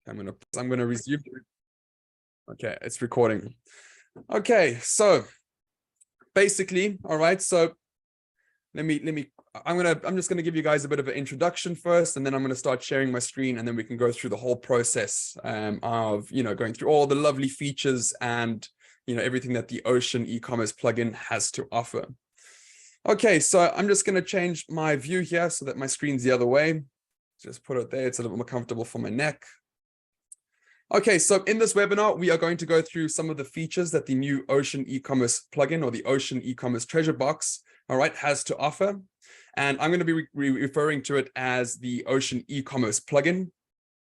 I'm gonna resume. Okay, it's recording. Okay, so basically, all right. So I'm just gonna give you guys a bit of an introduction first, and then I'm gonna start sharing my screen, and then we can go through the whole process of going through all the lovely features and everything that the Ocean e-commerce plugin has to offer. Okay, so I'm just gonna change my view here so that my screen's the other way. Just put it there. It's a little more comfortable for my neck. Okay, so in this webinar, we are going to go through some of the features that the new Ocean e-commerce plugin or the Ocean e-commerce treasure box, all right, has to offer. And I'm going to be referring to it as the Ocean e-commerce plugin.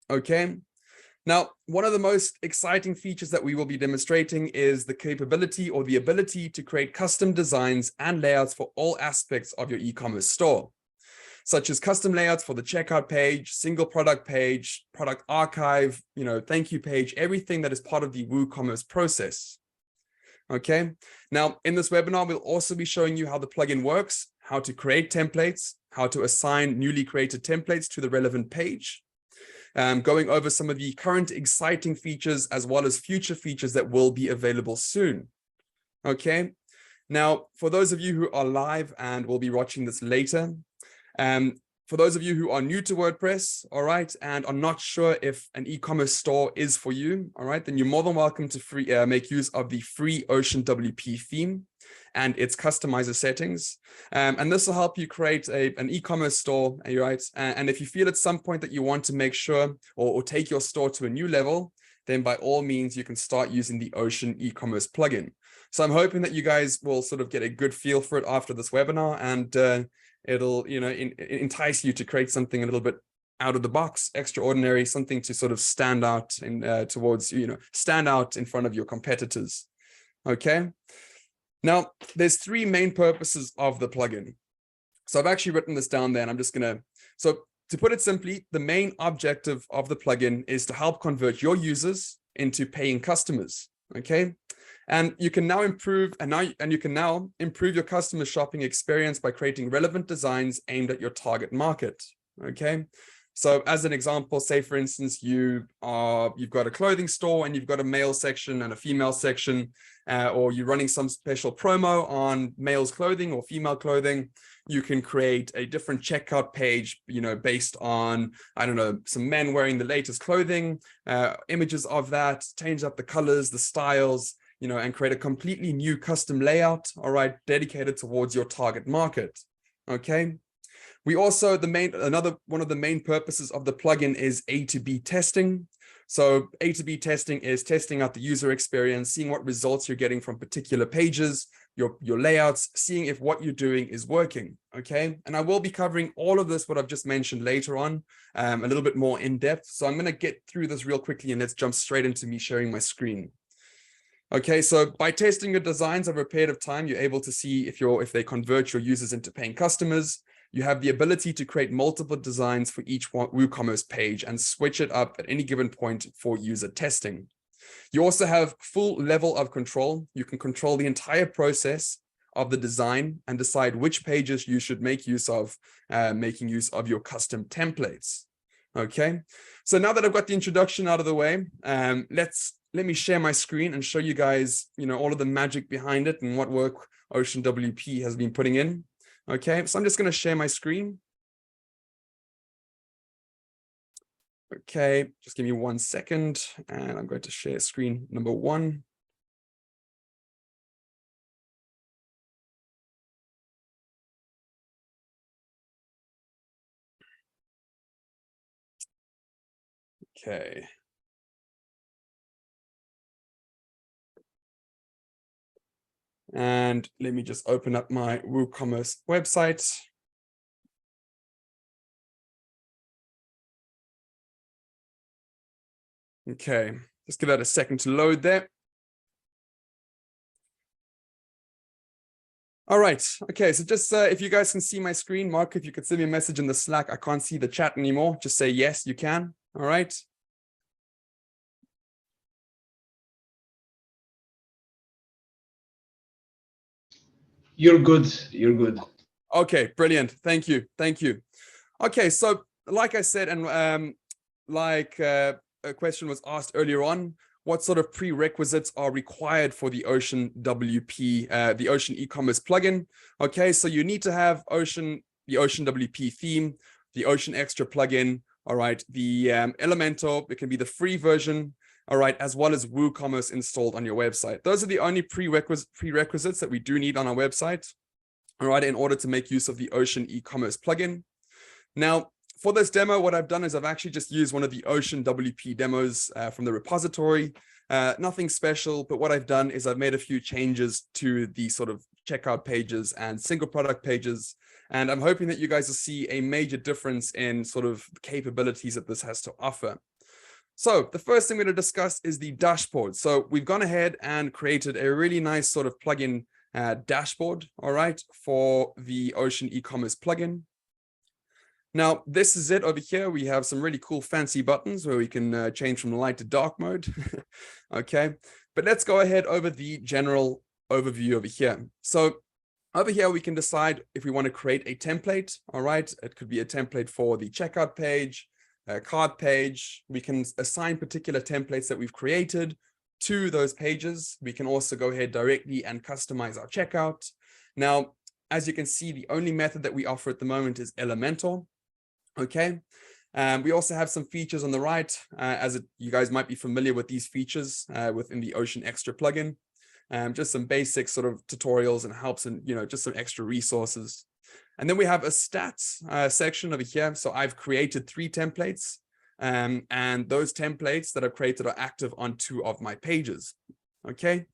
Okay. Now, one of the most exciting features that we will be demonstrating is the capability or the ability to create custom designs and layouts for all aspects of your e-commerce store, such as custom layouts for the checkout page, single product page, product archive, thank you page, everything that is part of the WooCommerce process. Okay. Now, in this webinar, we'll also be showing you how the plugin works, how to create templates, how to assign newly created templates to the relevant page, going over some of the current exciting features as well as future features that will be available soon. Okay. Now, for those of you who are live and will be watching this later, for those of you who are new to WordPress, all right, and are not sure if an e-commerce store is for you, all right, then you're more than welcome to make use of the free Ocean WP theme and its customizer settings. And this will help you create an e-commerce store, right? And if you feel at some point that you want to make sure or take your store to a new level, then by all means, you can start using the Ocean e-commerce plugin. So I'm hoping that you guys will sort of get a good feel for it after this webinar, and it'll entice you to create something a little bit out of the box, extraordinary, something to sort of stand out stand out in front of your competitors. Okay. Now, there's three main purposes of the plugin. So I've actually written this down there, and I'm just so to put it simply, the main objective of the plugin is to help convert your users into paying customers. Okay. And you can now improve your customer shopping experience by creating relevant designs aimed at your target market. Okay. So as an example, say for instance, you've got a clothing store and you've got a male section and a female section, or you're running some special promo on male's clothing or female clothing. You can create a different checkout page, based on, I don't know, some men wearing the latest clothing, images of that, change up the colors, the styles, and create a completely new custom layout, all right, dedicated towards your target market. Okay. We also, one of the main purposes of the plugin is A to B testing. So A to B testing is testing out the user experience, seeing what results you're getting from particular pages, your layouts, seeing if what you're doing is working. Okay. And I will be covering all of this, what I've just mentioned later on, a little bit more in depth. So I'm going to get through this real quickly and let's jump straight into me sharing my screen. Okay, so by testing your designs over a period of time, you're able to see if they convert your users into paying customers. You have the ability to create multiple designs for each WooCommerce page and switch it up at any given point for user testing. You also have full level of control. You can control the entire process of the design and decide which pages you should make use of, making use of your custom templates. Okay, so now that I've got the introduction out of the way, let me share my screen and show you guys, all of the magic behind it and what work Ocean WP has been putting in. Okay, so I'm just going to share my screen. Okay, just give me 1 second and I'm going to share screen number 1. Okay. And let me just open up my WooCommerce website. Okay, just give that a second to load there. All right, okay, so just if you guys can see my screen, Mark, if you could send me a message in the Slack, I can't see the chat anymore. Just say yes, you can. All right. You're good. You're good. Okay, brilliant. Thank you. Thank you. Okay, so like I said, and like a question was asked earlier on. What sort of prerequisites are required for the Ocean WP, the Ocean e-commerce plugin? Okay, so you need to have the Ocean WP theme, the Ocean Extra plugin, all right, the Elementor, it can be the free version, all right, as well as WooCommerce installed on your website. Those are the only prerequisites that we do need on our website, all right, in order to make use of the Ocean e-commerce plugin. Now, for this demo, what I've done is I've actually just used one of the Ocean WP demos from the repository. Nothing special, but what I've done is I've made a few changes to the sort of checkout pages and single product pages. And I'm hoping that you guys will see a major difference in sort of capabilities that this has to offer. So the first thing we're going to discuss is the dashboard. So we've gone ahead and created a really nice sort of plugin dashboard, all right, for the Ocean e-commerce plugin. Now, this is it over here. We have some really cool fancy buttons where we can change from light to dark mode. Okay, but let's go ahead over the general overview over here. So over here, we can decide if we want to create a template. All right, it could be a template for the checkout page, a cart page. We can assign particular templates that we've created to those pages. We can also go ahead directly and customize our checkout. Now, as you can see, the only method that we offer at the moment is Elementor. Okay, we also have some features on the right, you guys might be familiar with these features within the Ocean Extra plugin. Just some basic sort of tutorials and helps and, just some extra resources. And then we have a stats section over here. So I've created 3 templates, and those templates that I've created are active on 2 of my pages. Okay,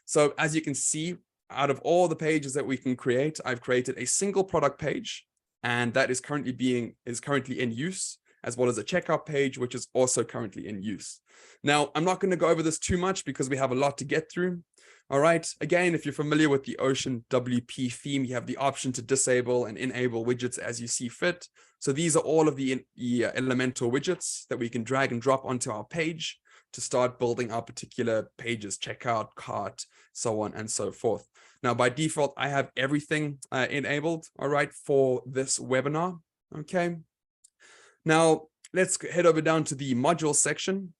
so as you can see, out of all the pages that we can create, I've created a single product page, and that is currently in use, as well as a checkout page, which is also currently in use. Now, I'm not going to go over this too much because we have a lot to get through. All right. Again, if you're familiar with the Ocean WP theme, you have the option to disable and enable widgets as you see fit. So these are all of the Elementor widgets that we can drag and drop onto our page to start building our particular pages, checkout, cart, so on and so forth. Now, by default, I have everything enabled, all right, for this webinar, okay? Now, let's head over down to the module section.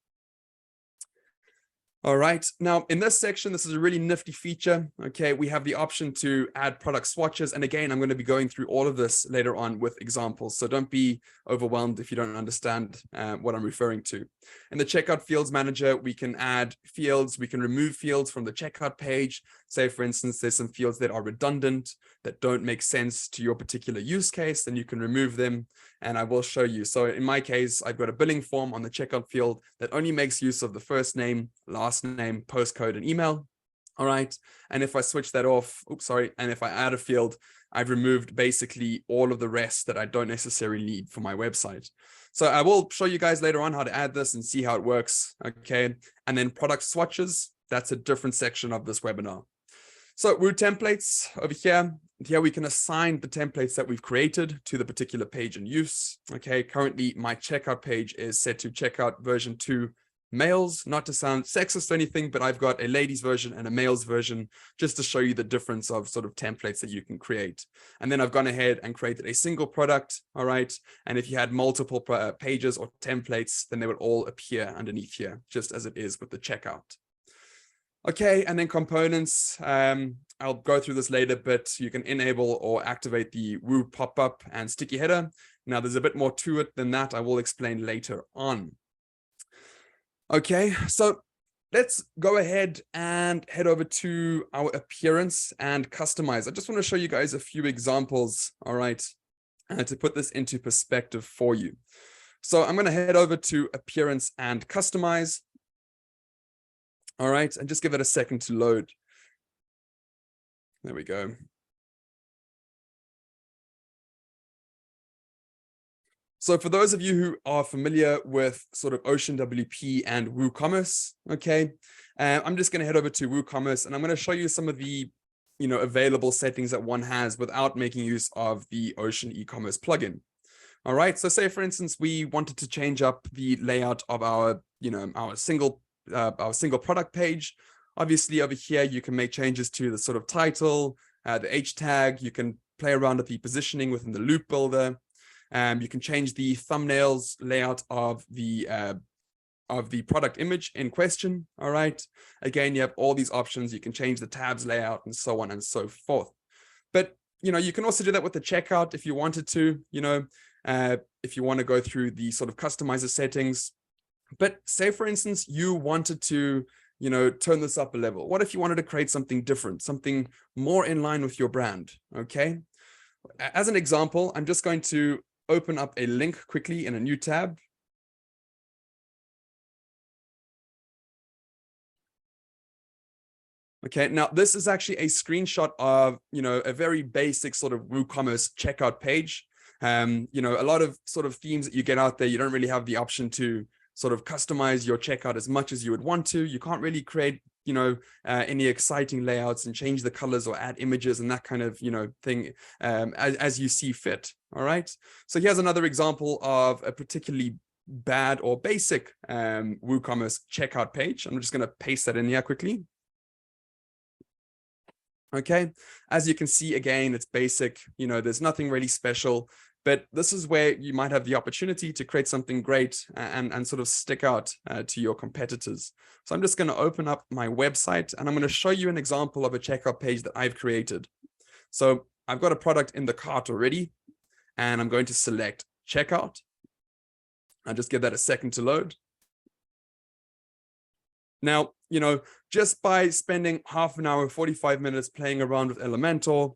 All right, now in this section, this is a really nifty feature, okay? We have the option to add product swatches. And again, I'm going to be going through all of this later on with examples. So don't be overwhelmed if you don't understand what I'm referring to. In the checkout fields manager, we can add fields, we can remove fields from the checkout page. Say, for instance, there's some fields that are redundant, that don't make sense to your particular use case, then you can remove them. And I will show you. So in my case, I've got a billing form on the checkout field that only makes use of the first name, last name, postcode, and email. All right. And if I switch that off, and if I add a field, I've removed basically all of the rest that I don't necessarily need for my website. So I will show you guys later on how to add this and see how it works. Okay. And then product swatches, that's a different section of this webinar. So Woo templates over here. Here we can assign the templates that we've created to the particular page in use. Okay, currently my checkout page is set to checkout version 2 males, not to sound sexist or anything, but I've got a ladies version and a males version just to show you the difference of sort of templates that you can create. And then I've gone ahead and created a single product, all right? And if you had multiple pages or templates, then they would all appear underneath here, just as it is with the checkout. Okay, and then components, I'll go through this later, but you can enable or activate the Woo pop-up and sticky header. Now there's a bit more to it than that. I will explain later on. Okay, so let's go ahead and head over to our appearance and customize. I just want to show you guys a few examples, all right, to put this into perspective for you. So I'm going to head over to appearance and customize. All right, and just give it a second to load. There we go. So for those of you who are familiar with sort of Ocean WP and WooCommerce, okay, I'm just going to head over to WooCommerce and I'm going to show you some of the, available settings that one has without making use of the Ocean e-commerce plugin. All right, so say for instance, we wanted to change up the layout of our, our single product page. Obviously over here, you can make changes to the sort of title, the H tag. You can play around with the positioning within the loop builder. You can change the thumbnails layout of the of the product image in question. All right. Again, you have all these options. You can change the tabs layout and so on and so forth. But, you can also do that with the checkout if you wanted to, if you want to go through the sort of customizer settings. But say, for instance, you wanted to, turn this up a level. What if you wanted to create something different, something more in line with your brand? Okay. As an example, I'm just going to open up a link quickly in a new tab. Okay, now this is actually a screenshot of, a very basic sort of WooCommerce checkout page. A lot of sort of themes that you get out there, you don't really have the option to sort of customize your checkout as much as you would want to. You can't really create, any exciting layouts and change the colors or add images and that kind of, thing as you see fit. All right. So here's another example of a particularly bad or basic WooCommerce checkout page. I'm just going to paste that in here quickly. Okay, as you can see, again, it's basic, there's nothing really special, but this is where you might have the opportunity to create something great and sort of stick out to your competitors. So I'm just going to open up my website and I'm going to show you an example of a checkout page that I've created. So I've got a product in the cart already, and I'm going to select checkout. I'll just give that a second to load. Now, just by spending half an hour, 45 minutes playing around with Elementor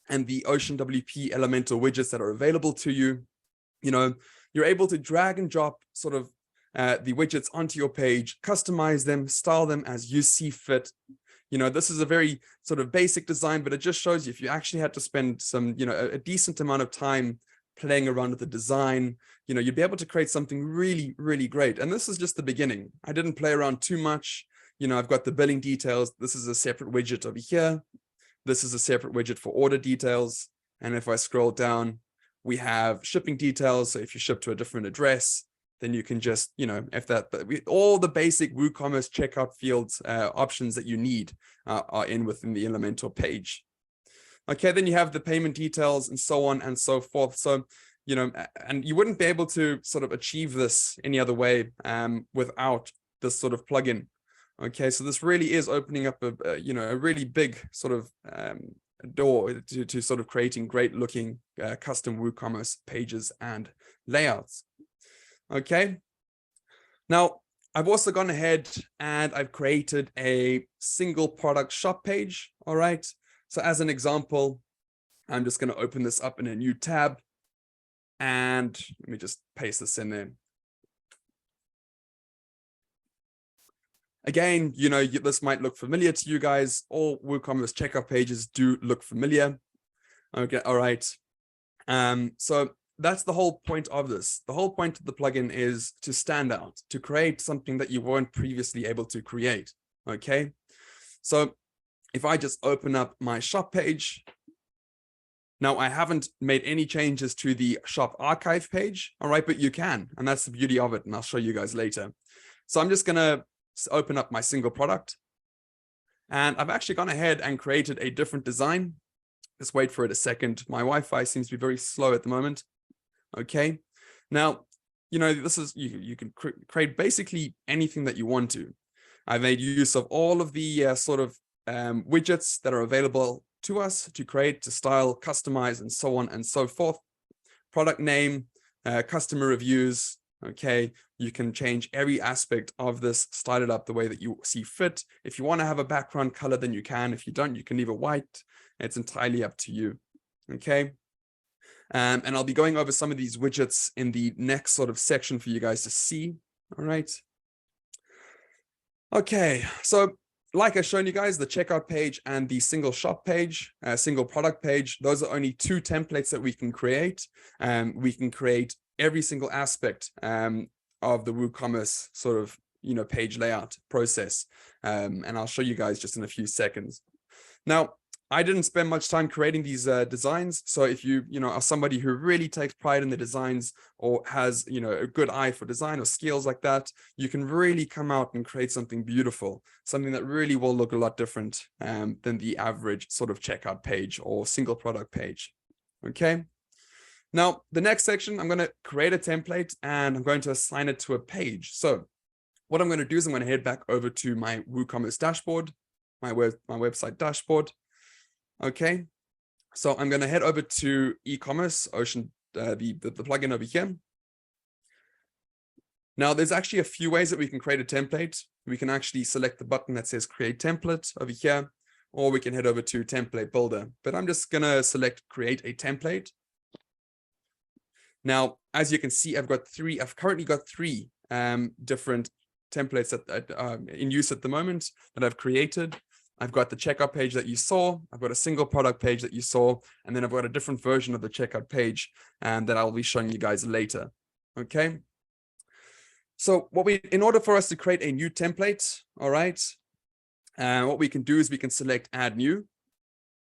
and the Ocean WP Elementor widgets that are available to you, you're able to drag and drop sort of the widgets onto your page, customize them, style them as you see fit. This is a very sort of basic design, but it just shows you if you actually had to spend some, a decent amount of time playing around with the design, you'd be able to create something really, really great. And this is just the beginning. I didn't play around too much. I've got the billing details. This is a separate widget over here. This is a separate widget for order details. And if I scroll down, we have shipping details. So if you ship to a different address, then you can just, all the basic WooCommerce checkout fields options that you need are within the Elementor page. Okay, then you have the payment details and so on and so forth. So, and you wouldn't be able to sort of achieve this any other way without this sort of plugin. Okay, so this really is opening up a really big sort of door to sort of creating great looking custom WooCommerce pages and layouts. Okay, now I've also gone ahead and I've created a single product shop page. All right. So as an example, I'm just going to open this up in a new tab and let me just paste this in there. Again, this might look familiar to you guys. All WooCommerce checkout pages do look familiar. Okay, all right. So that's the whole point of this. The whole point of the plugin is to stand out, to create something that you weren't previously able to create. Okay, so if I just open up my shop page, now I haven't made any changes to the shop archive page, all right, but you can, and that's the beauty of it, and I'll show you guys later. So I'm just gonna open up my single product, and I've actually gone ahead and created a different design. Just wait for it a second. My Wi-Fi seems to be very slow at the moment. Okay, now, this is, you can create basically anything that you want to. I've made use of all of the sort of widgets that are available to us to create, to style, customize, and so on and so forth. Product name, customer reviews. Okay, you can change every aspect of this, style it up the way that you see fit. If you want to have a background color, then you can. If you don't, you can leave it white. It's entirely up to you. Okay, and I'll be going over some of these widgets in the next sort of section for you guys to see. All right. Okay, so like I've shown you guys, the checkout page and the single shop page, single product page, those are only two templates that we can create. We can create every single aspect of the WooCommerce sort of, page layout process. And I'll show you guys just in a few seconds. Now, I didn't spend much time creating these designs. So if you, are somebody who really takes pride in the designs or has, a good eye for design or skills like that, you can really come out and create something beautiful, something that really will look a lot different than the average sort of checkout page or single product page. Okay. Now, the next section, I'm going to create a template and I'm going to assign it to a page. So what I'm going to do is I'm going to head back over to my WooCommerce dashboard, my website dashboard. Okay, so I'm going to head over to eCommerce Ocean, the plugin over here. Now, there's actually a few ways that we can create a template. We can actually select the button that says Create Template over here, or we can head over to Template Builder. But I'm just going to select Create a Template. Now, as you can see, I've currently got three different templates that in use at the moment that I've created. I've got the checkout page that you saw. I've got a single product page that you saw, and then I've got a different version of the checkout page that I'll be showing you guys later. Okay. So in order for us to create a new template, all right, what we can do is we can select Add New,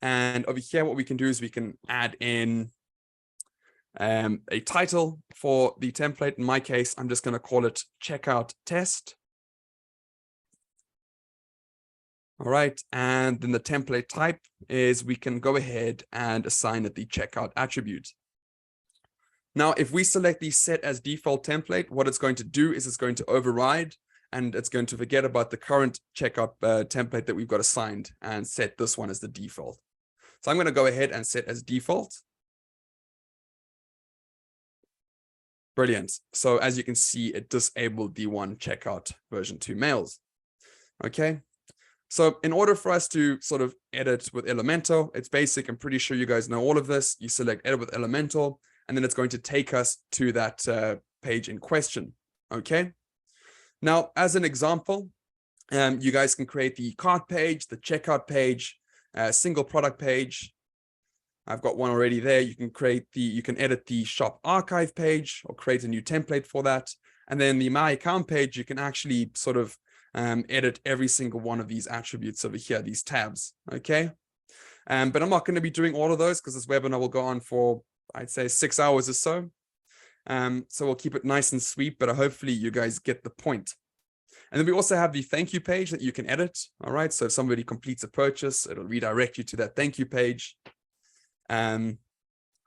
and over here, what we can do is we can add in a title for the template. In my case, I'm just going to call it Checkout Test. All right, and then the template type is we can go ahead and assign it the checkout attribute. Now, if we select the set as default template, what it's going to do is it's going to override and it's going to forget about the current checkout template that we've got assigned and set this one as the default. So I'm going to go ahead and set as default. Brilliant. So as you can see, it disabled the one checkout version 2 mails. Okay. So in order for us to sort of edit with Elementor, it's basic. I'm pretty sure you guys know all of this. You select edit with Elementor, and then it's going to take us to that page in question. Okay. Now, as an example, you guys can create the cart page, the checkout page, single product page. I've got one already there. You can edit the shop archive page or create a new template for that. And then the My Account page, you can actually sort of edit every single one of these attributes over here, these tabs, okay? But I'm not going to be doing all of those because this webinar will go on for, I'd say, 6 hours or so. So we'll keep it nice and sweet, but hopefully you guys get the point. And then we also have the thank you page that you can edit, all right? So if somebody completes a purchase, it'll redirect you to that thank you page.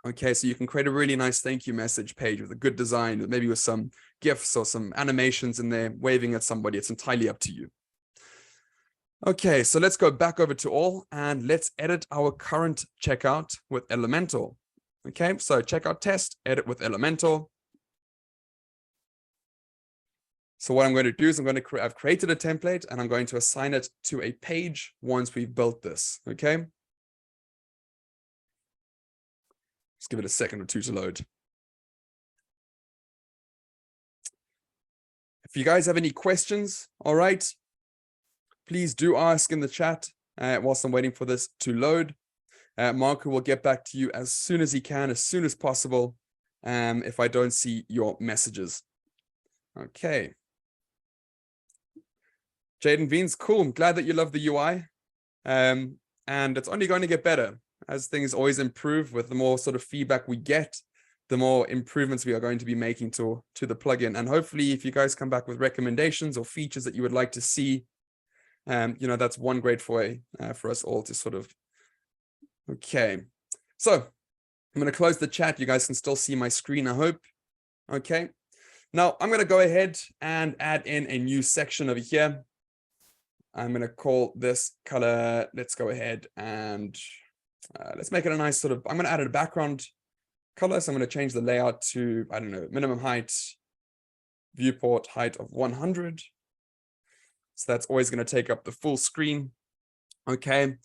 Okay, so you can create a really nice thank you message page with a good design, maybe with some GIFs or some animations in there, waving at somebody. It's entirely up to you. Okay, so let's go back over to all and let's edit our current checkout with Elementor. Okay, so checkout test, edit with Elementor. So what I'm going to do is I've created a template and I'm going to assign it to a page once we've built this. Okay. Just give it a second or two to load. If you guys have any questions, all right, please do ask in the chat whilst I'm waiting for this to load. Marco will get back to you as soon as he can, as soon as possible, if I don't see your messages. Okay. Jaden Beans, cool. I'm glad that you love the UI. And it's only going to get better. As things always improve, with the more sort of feedback we get, the more improvements we are going to be making to the plugin. And hopefully, if you guys come back with recommendations or features that you would like to see, that's one great way for us all to sort of. Okay, so I'm going to close the chat. You guys can still see my screen, I hope. Okay, now I'm going to go ahead and add in a new section over here. I'm going to call this color. Let's go ahead and let's make it a nice sort of, I'm going to add a background color. So I'm going to change the layout to, I don't know, minimum height, viewport height of 100. So that's always going to take up the full screen. Okay.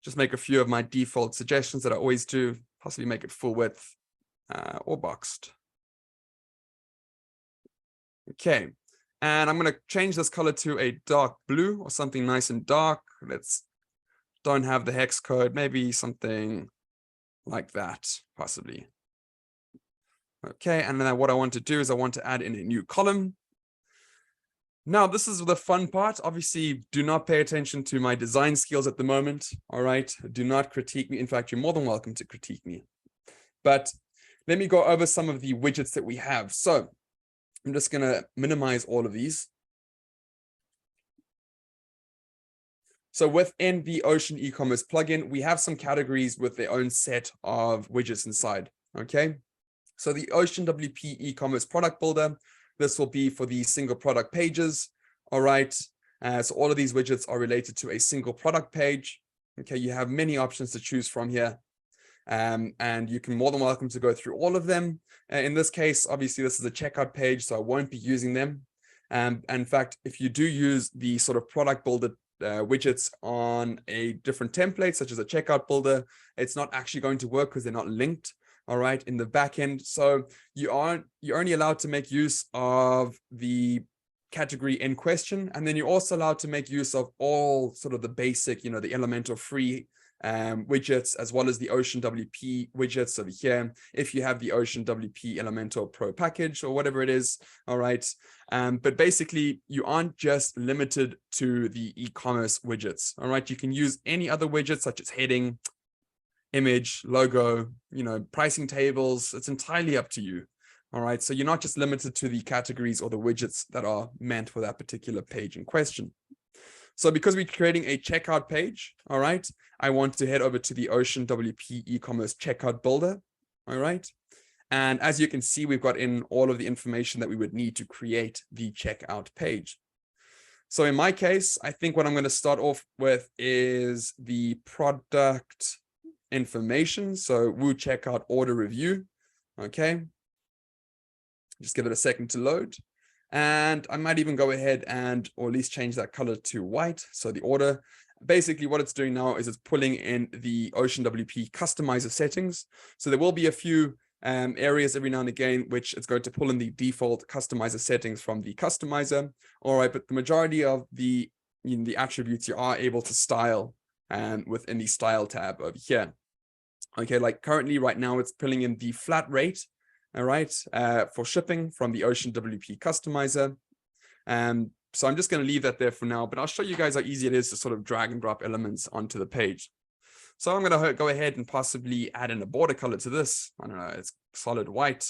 Just make a few of my default suggestions that I always do, possibly make it full width or boxed. Okay. And I'm going to change this color to a dark blue or something nice and dark. Let's don't have the hex code, maybe something like that, possibly. Okay, and then what I want to do is I want to add in a new column. Now, this is the fun part. Obviously, do not pay attention to my design skills at the moment, all right? Do not critique me. In fact, you're more than welcome to critique me. But let me go over some of the widgets that we have. So I'm just going to minimize all of these. So within the Ocean eCommerce plugin, we have some categories with their own set of widgets inside, okay? So the Ocean WP eCommerce product builder, this will be for the single product pages. All right. So all of these widgets are related to a single product page. Okay, you have many options to choose from here. And you can more than welcome to go through all of them. In this case, obviously, this is a checkout page, so I won't be using them. And in fact, if you do use the sort of product builder widgets on a different template, such as a checkout builder, it's not actually going to work because they're not linked, all right, in the back end. So you're only allowed to make use of the category in question, and then you're also allowed to make use of all sort of the basic, the Elementor free widgets, as well as the Ocean WP widgets over here, if you have the Ocean WP Elementor Pro package or whatever it is. All right. But basically, you aren't just limited to the e-commerce widgets. All right. You can use any other widgets such as heading, image, logo, pricing tables. It's entirely up to you. All right. So you're not just limited to the categories or the widgets that are meant for that particular page in question. So because we're creating a checkout page, all right, I want to head over to the Ocean WP e-commerce checkout builder. All right. And as you can see, we've got in all of the information that we would need to create the checkout page. So in my case, I think what I'm going to start off with is the product information. So Woo checkout order review. Okay. Just give it a second to load. And I might even go ahead and, or at least change that color to white. So the order, basically what it's doing now is it's pulling in the Ocean WP customizer settings. So there will be a few areas every now and again, which it's going to pull in the default customizer settings from the customizer. All right, but the majority of the attributes you are able to style within the style tab over here. Okay, like currently right now it's pulling in the flat rate, all right, for shipping from the Ocean WP customizer. So I'm just going to leave that there for now, but I'll show you guys how easy it is to sort of drag and drop elements onto the page. So I'm going to go ahead and possibly add in a border color to this. I don't know, it's solid white,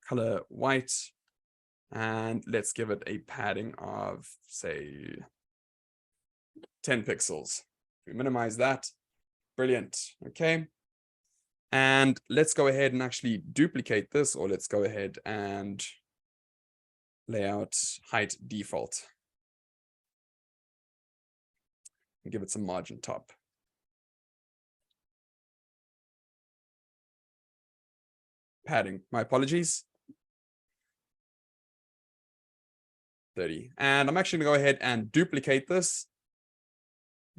color white, and let's give it a padding of, say, 10 pixels. We minimize that. Brilliant. Okay. And let's go ahead and actually duplicate this, or let's go ahead and layout height default. And give it some margin top. Padding, my apologies. 30. And I'm actually going to go ahead and duplicate this.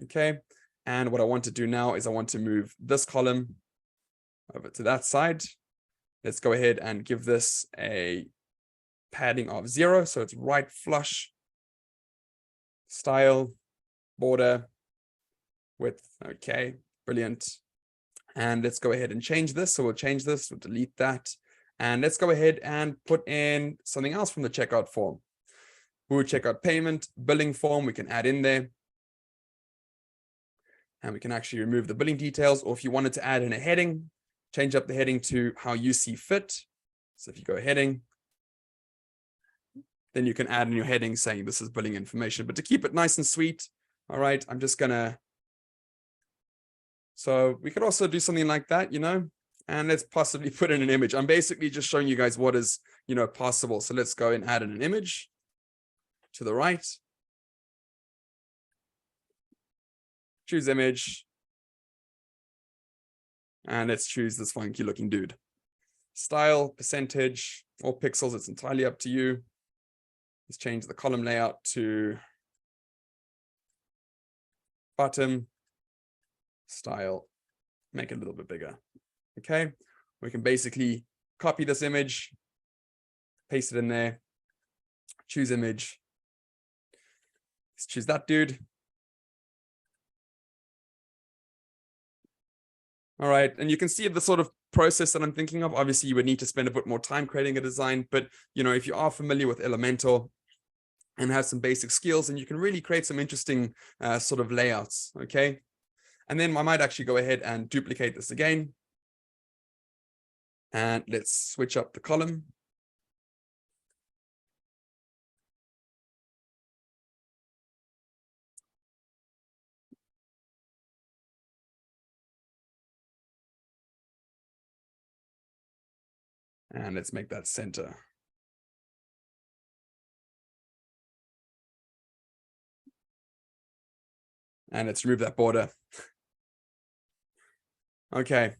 Okay. And what I want to do now is I want to move this column over to that side. Let's go ahead and give this a padding of 0. So it's right flush. Style, border, width. Okay, brilliant. And let's go ahead and change this. So we'll change this, we'll delete that. And let's go ahead and put in something else from the checkout form. We'll checkout payment, billing form, we can add in there. And we can actually remove the billing details, or if you wanted to add in a heading, change up the heading to how you see fit. So if you go heading, then you can add in your heading saying this is billing information. But to keep it nice and sweet, all right, I'm just gonna, so we could also do something like that, and let's possibly put in an image. I'm basically just showing you guys what is, possible. So let's go and add in an image to the right. Choose image. And let's choose this funky looking dude. Style, percentage, or pixels, it's entirely up to you. Let's change the column layout to bottom, style, make it a little bit bigger. Okay, we can basically copy this image, paste it in there, choose image. Let's choose that dude. All right, and you can see the sort of process that I'm thinking of. Obviously, you would need to spend a bit more time creating a design, but if you are familiar with Elementor and have some basic skills, and you can really create some interesting sort of layouts, okay? And then I might actually go ahead and duplicate this again. And let's switch up the column. And let's make that center. And let's remove that border. Okay.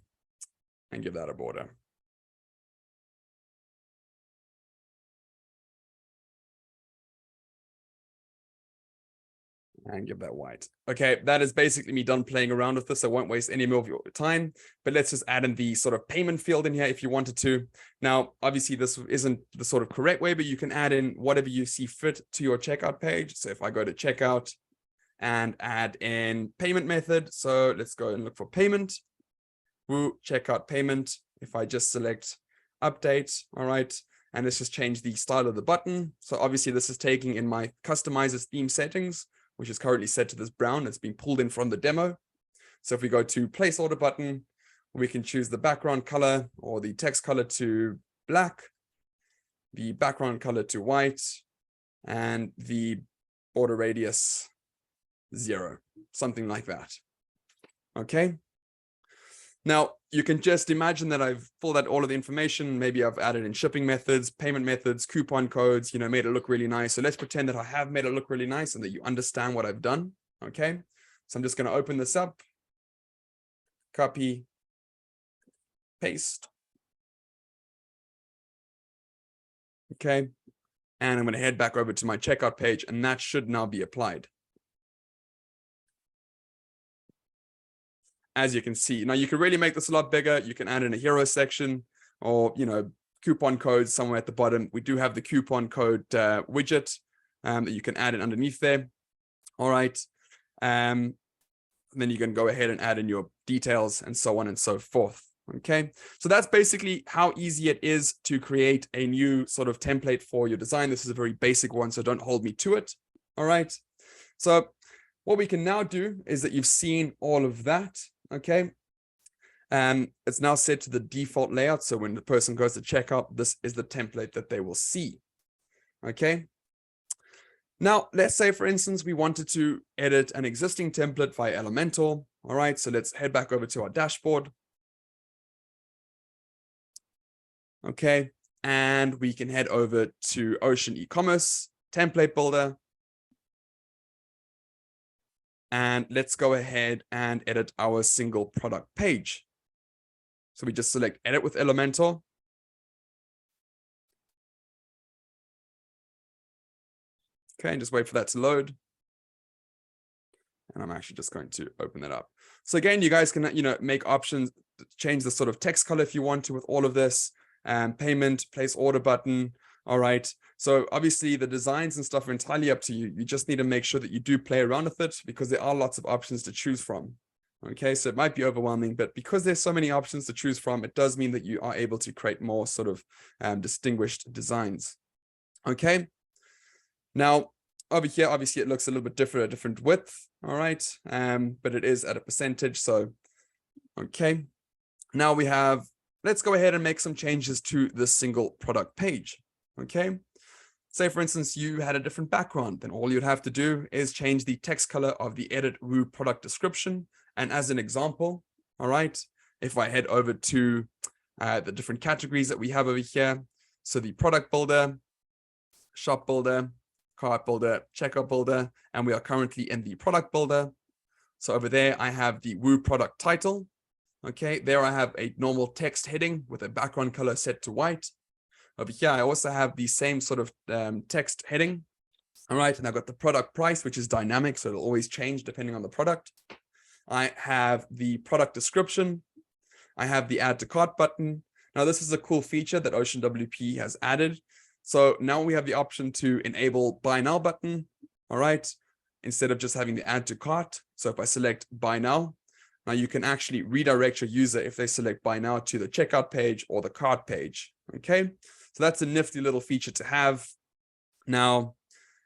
And give that a border. And give that white. Okay, that is basically me done playing around with this. I won't waste any more of your time, but let's just add in the sort of payment field in here if you wanted to. Now, obviously this isn't the sort of correct way, but you can add in whatever you see fit to your checkout page. So if I go to checkout and add in payment method, so let's go and look for payment. Woo, checkout payment. If I just select update, all right, and let's just change the style of the button. So obviously this is taking in my customizers theme settings, which is currently set to this brown. It's been pulled in from the demo. So if we go to place order button, we can choose the background color or the text color to black, the background color to white, and the border radius 0, something like that. Okay. Now you can just imagine that I've filled out all of the information. Maybe I've added in shipping methods, payment methods, coupon codes, made it look really nice. So let's pretend that I have made it look really nice and that you understand what I've done. Okay. So I'm just going to open this up, copy, paste. Okay. And I'm going to head back over to my checkout page, and that should now be applied. As you can see, now you can really make this a lot bigger. You can add in a hero section or, coupon codes somewhere at the bottom. We do have the coupon code widget that you can add in underneath there. All right. Then you can go ahead and add in your details and so on and so forth. Okay. So that's basically how easy it is to create a new sort of template for your design. This is a very basic one, so don't hold me to it. All right. So what we can now do is that you've seen all of that. Okay. It's now set to the default layout. So when the person goes to checkout, this is the template that they will see. Okay. Now, let's say, for instance, we wanted to edit an existing template via Elementor. All right. So let's head back over to our dashboard. Okay. And we can head over to Ocean e-commerce template builder. And let's go ahead and edit our single product page. So we just select edit with Elementor. Okay, and just wait for that to load. And I'm actually just going to open that up. So again, you guys can, make options, change the sort of text color if you want to with all of this, payment, place order button. All right. So obviously the designs and stuff are entirely up to you. You just need to make sure that you do play around with it because there are lots of options to choose from. Okay, so it might be overwhelming, but because there's so many options to choose from, it does mean that you are able to create more sort of distinguished designs. Okay. Now, over here, obviously it looks a little bit different, a different width. All right. But it is at a percentage. So, okay. Now we have, let's go ahead and make some changes to this single product page. Okay. Say, for instance, you had a different background, then all you'd have to do is change the text color of the edit Woo product description. And as an example, all right, if I head over to the different categories that we have over here, so the product builder, shop builder, cart builder, checkout builder, and we are currently in the product builder. So over there, I have the Woo product title. Okay, there I have a normal text heading with a background color set to white. Over here, I also have the same sort of text heading. All right, and I've got the product price, which is dynamic, so it'll always change depending on the product. I have the product description. I have the add to cart button. Now, this is a cool feature that Ocean WP has added. So now we have the option to enable buy now button. All right, instead of just having the add to cart. So if I select buy now, now you can actually redirect your user if they select buy now to the checkout page or the cart page. Okay. So that's a nifty little feature to have. Now,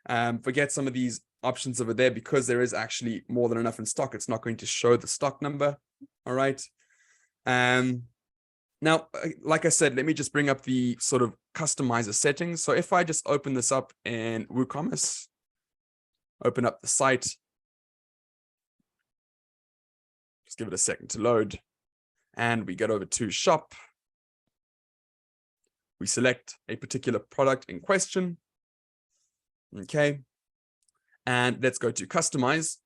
forget some of these options over there because there is actually more than enough in stock. It's not going to show the stock number. All right. Now, like I said, let me just bring up the sort of customizer settings. So if I just open this up in WooCommerce, open up the site, just give it a second to load, and we get over to shop. We select a particular product in question. Okay. And let's go to customize.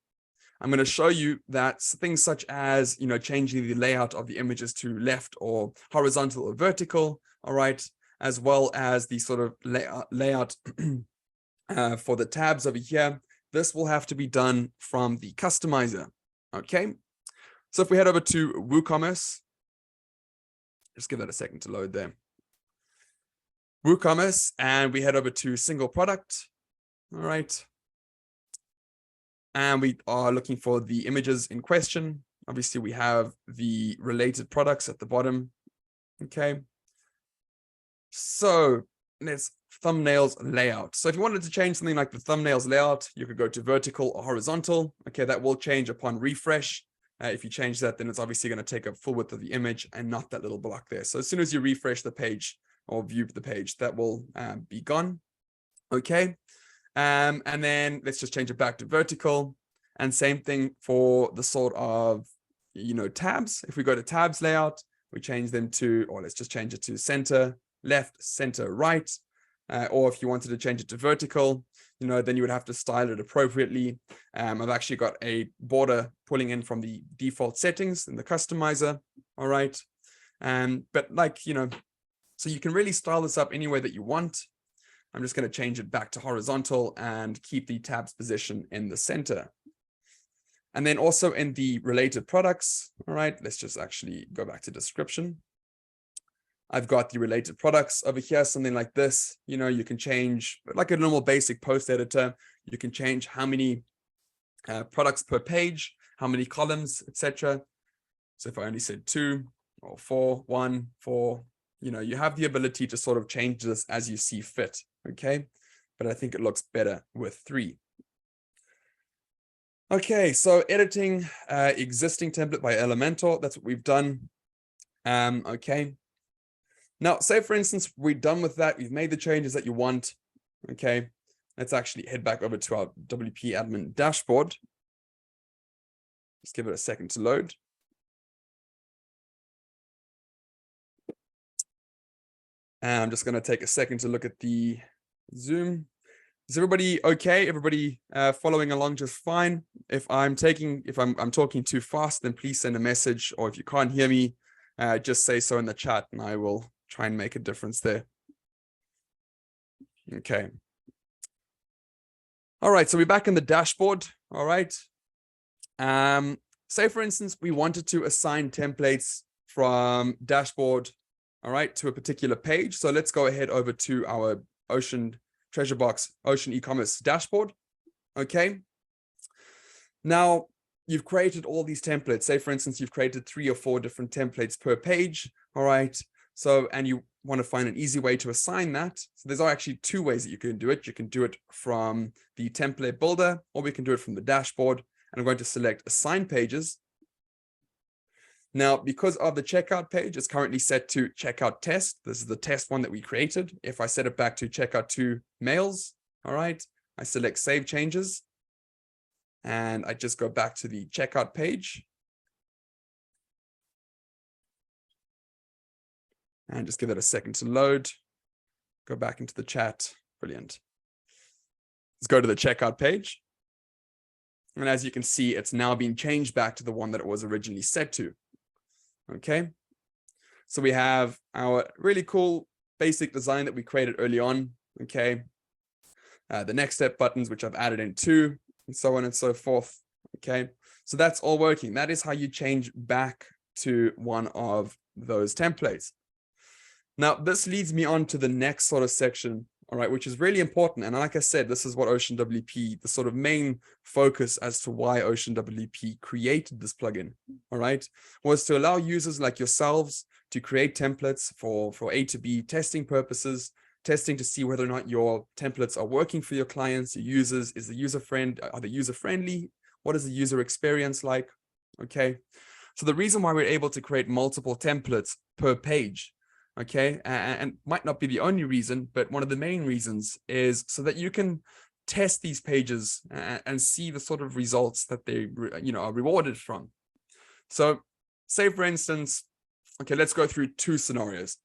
I'm going to show you that things such as, changing the layout of the images to left or horizontal or vertical, all right, as well as the sort of layout for the tabs over here. This will have to be done from the customizer, okay? So if we head over to WooCommerce, just give that a second to load there. WooCommerce, and we head over to single product, all right? And we are looking for the images in question. Obviously, we have the related products at the bottom, okay? So let's thumbnails layout. So if you wanted to change something like the thumbnails layout, you could go to vertical or horizontal. Okay, that will change upon refresh. If you change that, then it's obviously going to take up full width of the image and not that little block there. So as soon as you refresh the page or view the page, that will be gone. Okay, and then let's just change it back to vertical. And same thing for the sort of, tabs. If we go to tabs layout, we change them to, or let's just change it to center, left, center, right. Or if you wanted to change it to vertical, then you would have to style it appropriately. I've actually got a border pulling in from the default settings in the customizer. All right. But so you can really style this up any way that you want. I'm just going to change it back to horizontal and keep the tabs position in the center. And then also in the related products, all right, let's just actually go back to description. I've got the related products over here, something like this. You can change, like a normal basic post editor, you can change how many products per page, how many columns, etc. So if I only said 2 or 4, 1, 4, you have the ability to sort of change this as you see fit, okay? But I think it looks better with 3. Okay, so editing existing template by Elementor, that's what we've done. Okay. Now, say for instance, we're done with that. We've made the changes that you want. Okay, let's actually head back over to our WP admin dashboard. Just give it a second to load. And I'm just going to take a second to look at the Zoom. Is everybody okay? Everybody following along just fine? If I'm talking too fast, then please send a message. Or if you can't hear me, just say so in the chat, and I will try and make a difference there. Okay. All right, so we're back in the dashboard. All right. Say for instance, we wanted to assign templates from dashboard, all right, to a particular page. So let's go ahead over to our Ocean Treasure Box, Ocean e-commerce dashboard. Okay. Now you've created all these templates. Say for instance, you've created 3 or 4 different templates per page. All right. So, and you want to find an easy way to assign that. So there's actually 2 ways that you can do it. You can do it from the template builder, or we can do it from the dashboard. And I'm going to select assign pages. Now, because of the checkout page, it's currently set to checkout test. This is the test one that we created. If I set it back to checkout to mails, all right, I select save changes. And I just go back to the checkout page. And just give it a second to load. Go back into the chat. Brilliant. Let's go to the checkout page. And as you can see, it's now been changed back to the one that it was originally set to. Okay. So we have our really cool basic design that we created early on. Okay. The next step buttons, which I've added in too, and so on and so forth. Okay. So that's all working. That is how you change back to one of those templates. Now, this leads me on to the next sort of section, all right, which is really important. And like I said, this is what Ocean WP, the sort of main focus as to why Ocean WP created this plugin, all right, was to allow users like yourselves to create templates for A to B testing purposes, testing to see whether or not your templates are working for your clients, your users. Are they user friendly? What is the user experience like? Okay. So the reason why we're able to create multiple templates per page, okay, and might not be the only reason, but one of the main reasons is so that you can test these pages and see the sort of results that they, are rewarded from. So say for instance, okay, let's go through 2 scenarios.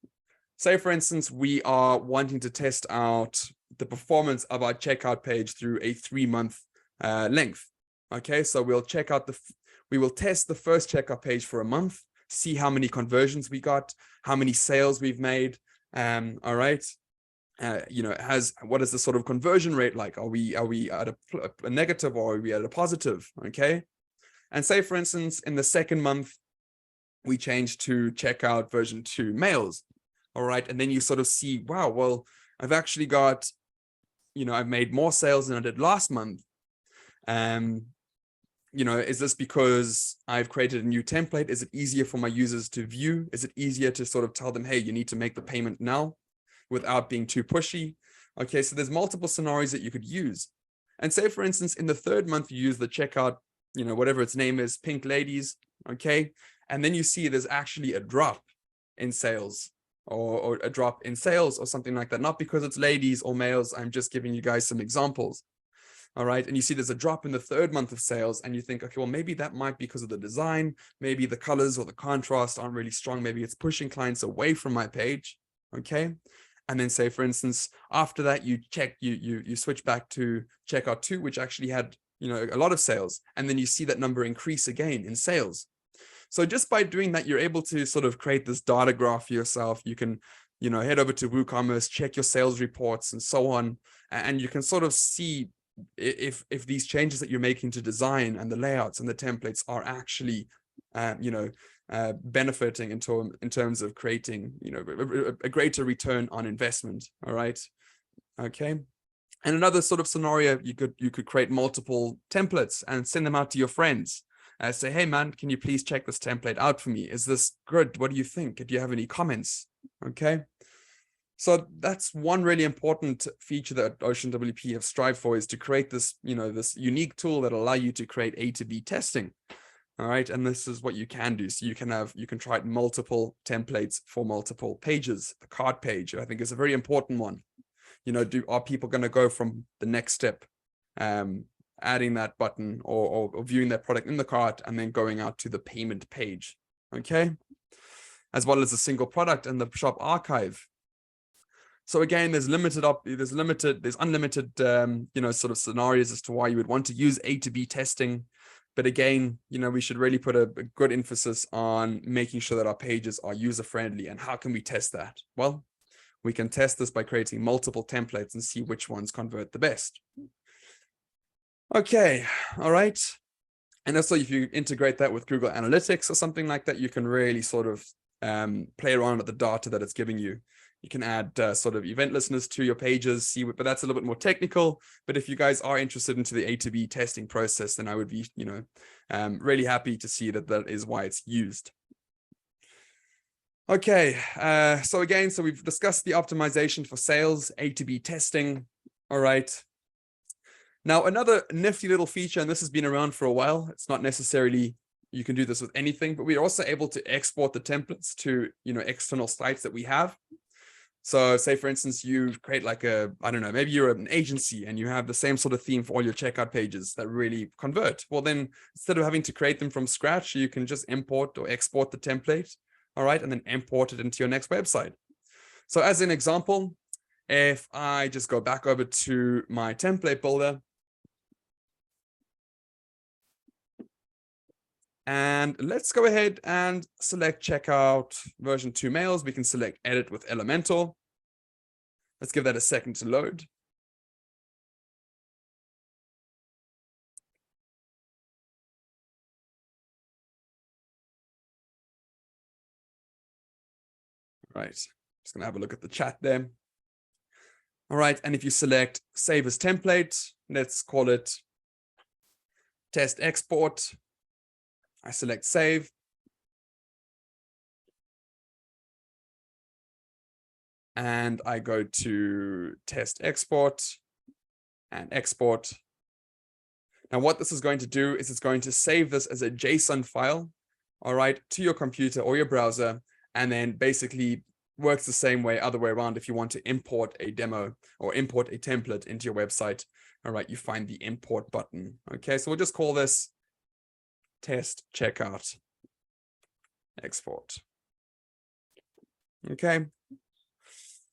Say for instance, we are wanting to test out the performance of our checkout page through a 3-month length. Okay, so we will test the first checkout page for a month, see how many conversions we got, how many sales we've made. All right. What is the sort of conversion rate like? Are we at a negative, or are we at a positive? Okay. And say, for instance, in the second month, we change to checkout version 2 males. All right. And then you sort of see, wow, well, I've actually got, I've made more sales than I did last month. Is this because I've created a new template? Is it easier for my users to view? Is it easier to sort of tell them, hey, you need to make the payment now without being too pushy? Okay, so there's multiple scenarios that you could use. And say, for instance, in the third month, you use the checkout, whatever its name is, Pink Ladies, okay? And then you see there's actually a drop in sales or a drop in sales or something like that. Not because it's ladies or males. I'm just giving you guys some examples. All right. And you see there's a drop in the third month of sales, and you think, okay, well, maybe that might be because of the design. Maybe the colors or the contrast aren't really strong. Maybe it's pushing clients away from my page. Okay. And then say, for instance, after that, you switch back to checkout 2, which actually had, a lot of sales. And then you see that number increase again in sales. So just by doing that, you're able to sort of create this data graph for yourself. You can, head over to WooCommerce, check your sales reports and so on. And you can sort of see if these changes that you're making to design and the layouts and the templates are actually, benefiting in terms of creating, a greater return on investment. All right. Okay. And another sort of scenario, you could create multiple templates and send them out to your friends. Say, hey man, can you please check this template out for me? Is this good? What do you think? Do you have any comments? Okay. So that's one really important feature that Ocean WP have strived for, is to create this, this unique tool that allow you to create A to B testing. All right. And this is what you can do. So you can try multiple templates for multiple pages. The cart page, I think, is a very important one. Are people going to go from the next step, adding that button or viewing that product in the cart and then going out to the payment page? Okay. As well as a single product and the shop archive. So again, there's unlimited, sort of scenarios as to why you would want to use A to B testing. But again, we should really put a good emphasis on making sure that our pages are user-friendly. And how can we test that? Well, we can test this by creating multiple templates and see which ones convert the best. Okay, all right. And also, if you integrate that with Google Analytics or something like that, you can really sort of play around with the data that it's giving you. You can add sort of event listeners to your pages, but that's a little bit more technical. But if you guys are interested into the A to B testing process, then I would be, really happy to see that is why it's used. Okay, so we've discussed the optimization for sales, A to B testing. All right. Now, another nifty little feature, and this has been around for a while. It's not necessarily, you can do this with anything, but we're also able to export the templates to, external sites that we have. So say, for instance, you create like maybe you're an agency and you have the same sort of theme for all your checkout pages that really convert. Well, then instead of having to create them from scratch, you can just import or export the template. All right. And then import it into your next website. So as an example, if I just go back over to my template builder, and let's go ahead and select checkout version 2 males. We can select edit with Elementor. Let's give that a second to load. Right. Just going to have a look at the chat there. All right. And if you select save as template, let's call it test export. I select save. And I go to test export and export. Now what this is going to do is it's going to save this as a JSON file, all right, to your computer or your browser, and then basically works the same way, other way around. If you want to import a demo or import a template into your website, all right, you find the import button. Okay, so we'll just call this test checkout export. Okay.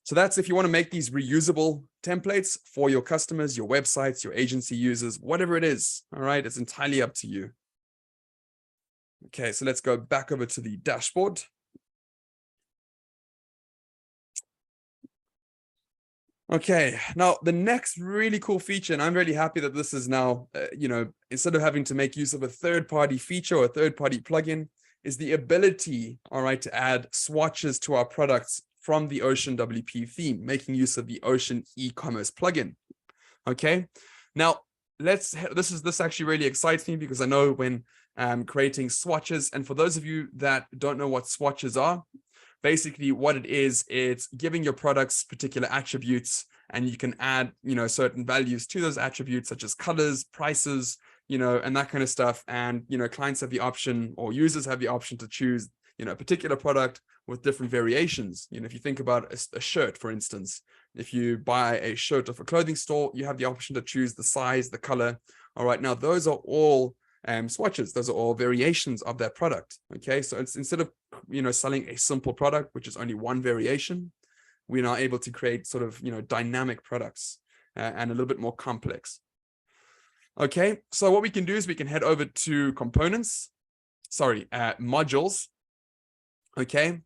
So that's if you want to make these reusable templates for your customers, your websites, your agency users, whatever it is. All right, it's entirely up to you. Okay, so let's go back over to the dashboard. Okay, now the next really cool feature, and I'm really happy that this is now, instead of having to make use of a third-party feature or a third-party plugin, is the ability, all right, to add swatches to our products from the Ocean WP theme, making use of the Ocean e-commerce plugin. Okay, now this actually really excites me because I know when creating swatches, and for those of you that don't know what swatches are, basically what it is, it's giving your products particular attributes, and you can add, certain values to those attributes, such as colors, prices, and that kind of stuff. And, clients have the option, or users have the option, to choose, a particular product with different variations. If you think about a shirt, for instance, if you buy a shirt off a clothing store, you have the option to choose the size, the color. All right, now those are all swatches. Those are all variations of that product. Okay, so it's, instead of selling a simple product, which is only one variation, we're now able to create sort of dynamic products and a little bit more complex. Okay, so what we can do is we can head over to modules. Okay,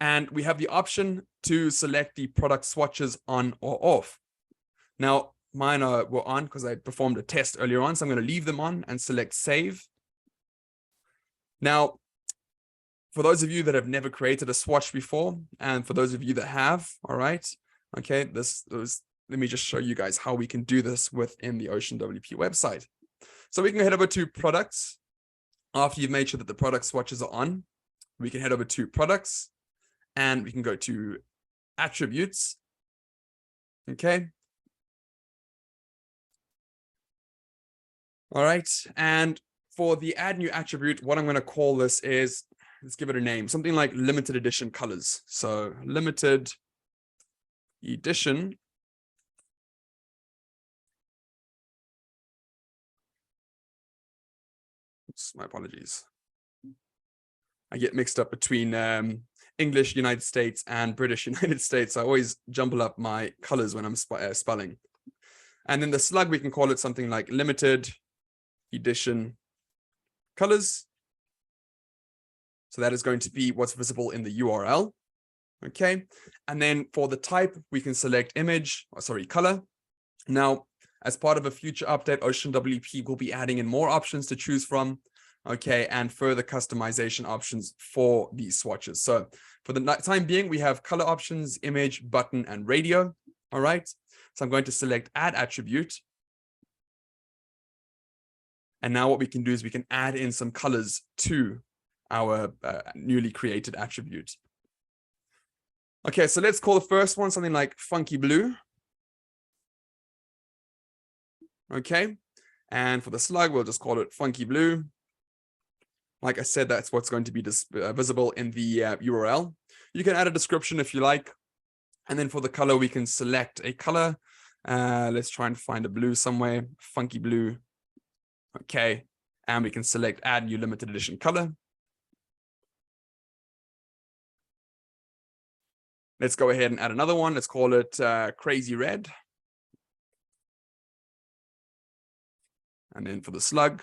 and we have the option to select the product swatches on or off. Now, mine were on because I performed a test earlier on, so I'm going to leave them on and select save. Now, for those of you that have never created a swatch before, and for those of you that have, all right, okay, let me just show you guys how we can do this within the Ocean WP website. So we can head over to products. After you've made sure that the product swatches are on, we can head over to products, and we can go to attributes. Okay. All right, and for the add new attribute, what I'm going to call this is, let's give it a name, something like limited edition colors. So limited edition my apologies. I get mixed up between English United States and British United States. I always jumble up my colors when I'm spelling. And then the slug, we can call it something like limited edition colors. So that is going to be what's visible in the URL. Okay. And then for the type, we can select color. Now, as part of a future update, Ocean WP will be adding in more options to choose from. Okay, and further customization options for these swatches. So for the time being, we have color options, image, button, and radio. All right. So I'm going to select add attribute. And now what we can do is we can add in some colors to our newly created attribute. Okay, so let's call the first one something like funky blue. Okay, and for the slug, we'll just call it funky blue. Like I said, that's what's going to be visible in the URL. You can add a description if you like. And then for the color, we can select a color. Let's try and find a blue somewhere, funky blue. Okay, and we can select add new limited edition color. Let's go ahead and add another one. Let's call it crazy red. And then for the slug,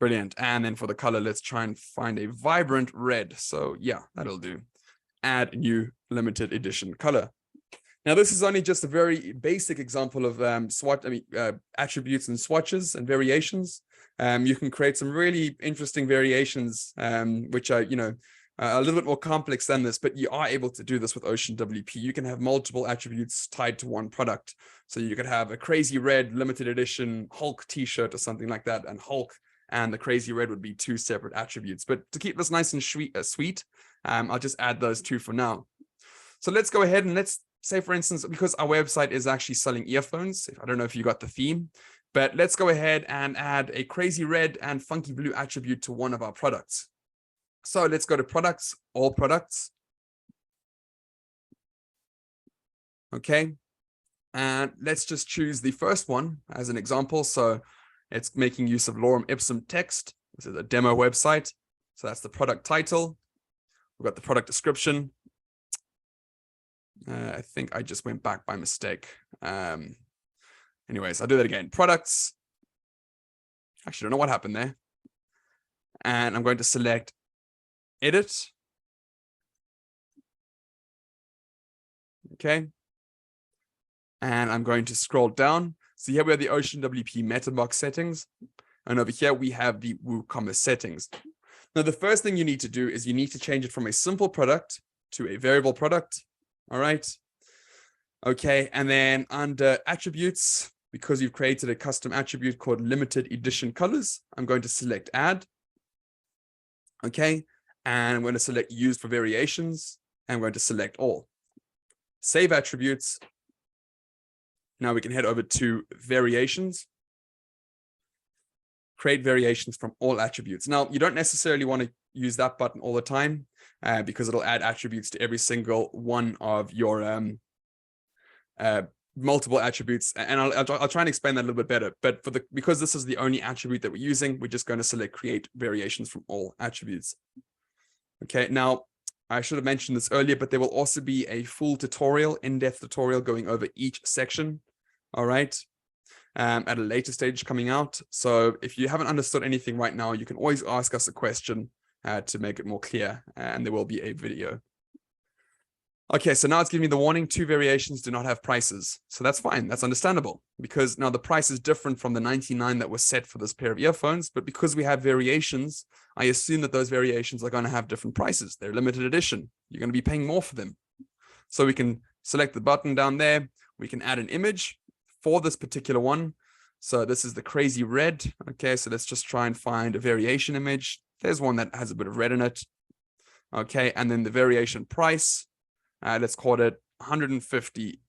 brilliant. And then for the color, let's try and find a vibrant red. So yeah, that'll do. Add new limited edition color. Now, this is only just a very basic example of attributes and swatches and variations. You can create some really interesting variations, which are, a little bit more complex than this, but you are able to do this with Ocean WP. You can have multiple attributes tied to one product. So you could have a crazy red limited edition Hulk t-shirt or something like that, and Hulk and the crazy red would be two separate attributes. But to keep this nice and sweet, I'll just add those two for now. So let's go ahead and let's say, for instance, because our website is actually selling earphones. I don't know if you got the theme, but let's go ahead and add a crazy red and funky blue attribute to one of our products. So let's go to products, all products. Okay. And let's just choose the first one as an example. So it's making use of lorem ipsum text. This is a demo website. So that's the product title. We've got the product description. I think I just went back by mistake. Anyways, I'll do that again. Products. Actually, I don't know what happened there. And I'm going to select edit. Okay. And I'm going to scroll down. So here we have the Ocean WP MetaBox settings. And over here we have the WooCommerce settings. Now, the first thing you need to do is you need to change it from a simple product to a variable product. All right. Okay. And then under attributes, because you've created a custom attribute called limited edition colors, I'm going to select add. Okay. And I'm going to select use for variations. And I'm going to select all. Save attributes. Now we can head over to variations. Create variations from all attributes. Now, you don't necessarily want to use that button all the time because it'll add attributes to every single one of your multiple attributes. And I'll try and explain that a little bit better. But because this is the only attribute that we're using, we're just going to select create variations from all attributes. Okay, now I should have mentioned this earlier, but there will also be a full tutorial, in-depth tutorial going over each section. All right. At a later stage coming out. So if you haven't understood anything right now, you can always ask us a question to make it more clear, and there will be a video. Okay, so now it's giving me the warning, 2 variations do not have prices. So that's fine, that's understandable, because now the price is different from the 99 that was set for this pair of earphones, but because we have variations, I assume that those variations are going to have different prices. They're limited edition. You're going to be paying more for them. So we can select the button down there. We can add an image for this particular one. So this is the crazy red. Okay, so let's just try and find a variation image. There's one that has a bit of red in it. Okay, and then the variation price, let's call it 150.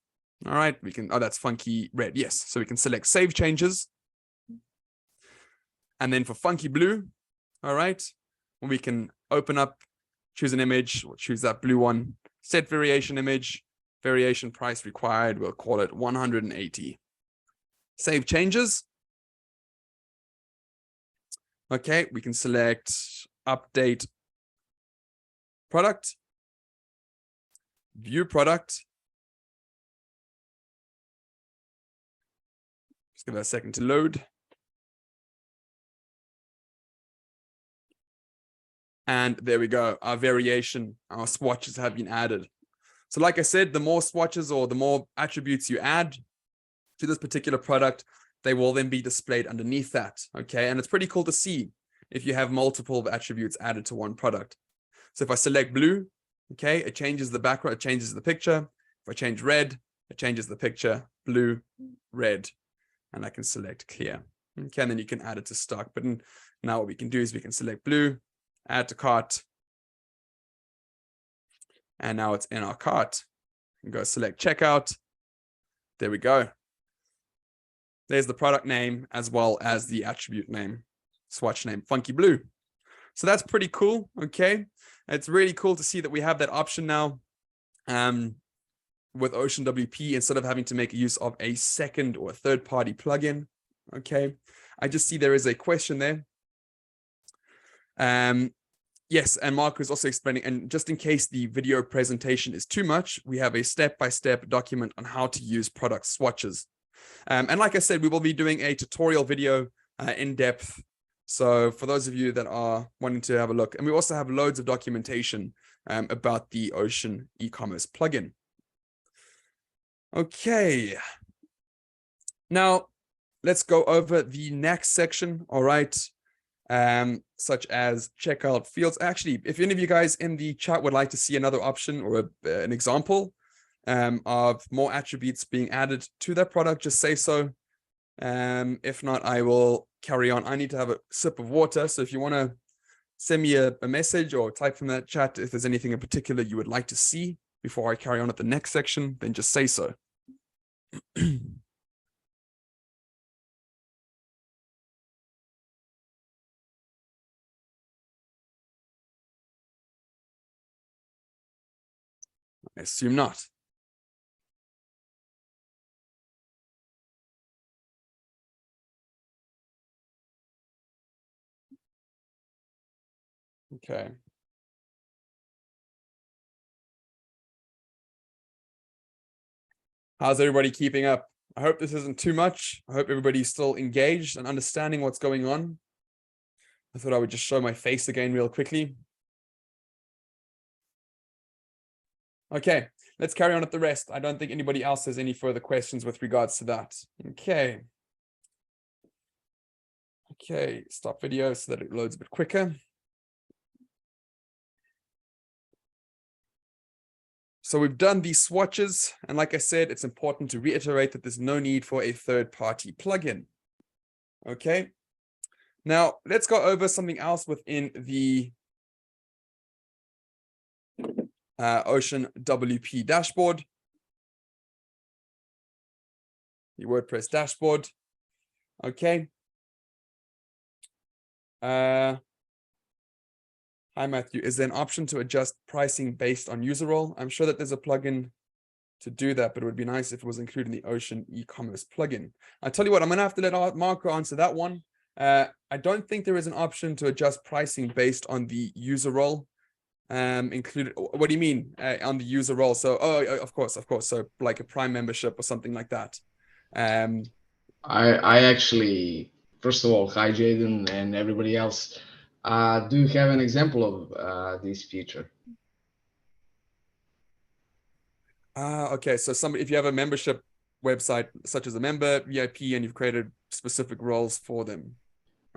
All right, we can, oh, that's funky red. Yes, so we can select save changes. And then for funky blue, all right, we can open up, choose an image, we'll choose that blue one, set variation image, variation price required, we'll call it 180. Save changes. Okay, we can select update product, view product. Just give it a second to load. And there we go. Our variation, our swatches have been added. So like I said, the more swatches or the more attributes you add to this particular product, they will then be displayed underneath that. Okay, and it's pretty cool to see if you have multiple attributes added to one product. So if I select blue, okay, it changes the background, it changes the picture. If I change red, it changes the picture, blue, red, and I can select clear. Okay, and then you can add it to stock. But now what we can do is we can select blue, add to cart, and now it's in our cart. We can go select checkout. There we go. There's the product name as well as the attribute name, swatch name, funky blue. So that's pretty cool. Okay, it's really cool to see that we have that option now with Ocean WP instead of having to make use of a second or third-party plugin. Okay, I just see there is a question there. Yes, and Mark is also explaining, and just in case the video presentation is too much, we have a step-by-step document on how to use product swatches. And like I said, we will be doing a tutorial video in depth. So for those of you that are wanting to have a look, and we also have loads of documentation about the Ocean e-commerce plugin. Okay. Now let's go over the next section. All right. Such as checkout fields. Actually, if any of you guys in the chat would like to see another option or an example of more attributes being added to that product, just say so. If not, I will carry on. I need to have a sip of water. So if you want to send me a message or type from that chat, if there's anything in particular you would like to see before I carry on at the next section, then just say so. I assume not. Okay. How's everybody keeping up? I hope this isn't too much. I hope everybody's still engaged and understanding what's going on. I thought I would just show my face again real quickly. Okay, let's carry on with the rest. I don't think anybody else has any further questions with regards to that. Okay. Okay, stop video so that it loads a bit quicker. So we've done these swatches, and like I said, it's important to reiterate that there's no need for a third-party plugin. Okay. Now, let's go over something else within the Ocean WP dashboard, the WordPress dashboard. Okay. Hi, Matthew. Is there an option to adjust pricing based on user role? I'm sure that there's a plugin to do that, but it would be nice if it was included in the Ocean e-commerce plugin. I tell you what, I'm going to have to let Marco answer that one. I don't think there is an option to adjust pricing based on the user role. Included. What do you mean on the user role? So, of course. So, like a Prime membership or something like that. I actually, first of all, hi Jaden and everybody else. Do you have an example of this feature? Okay. So, if you have a membership website such as a member, VIP, and you've created specific roles for them.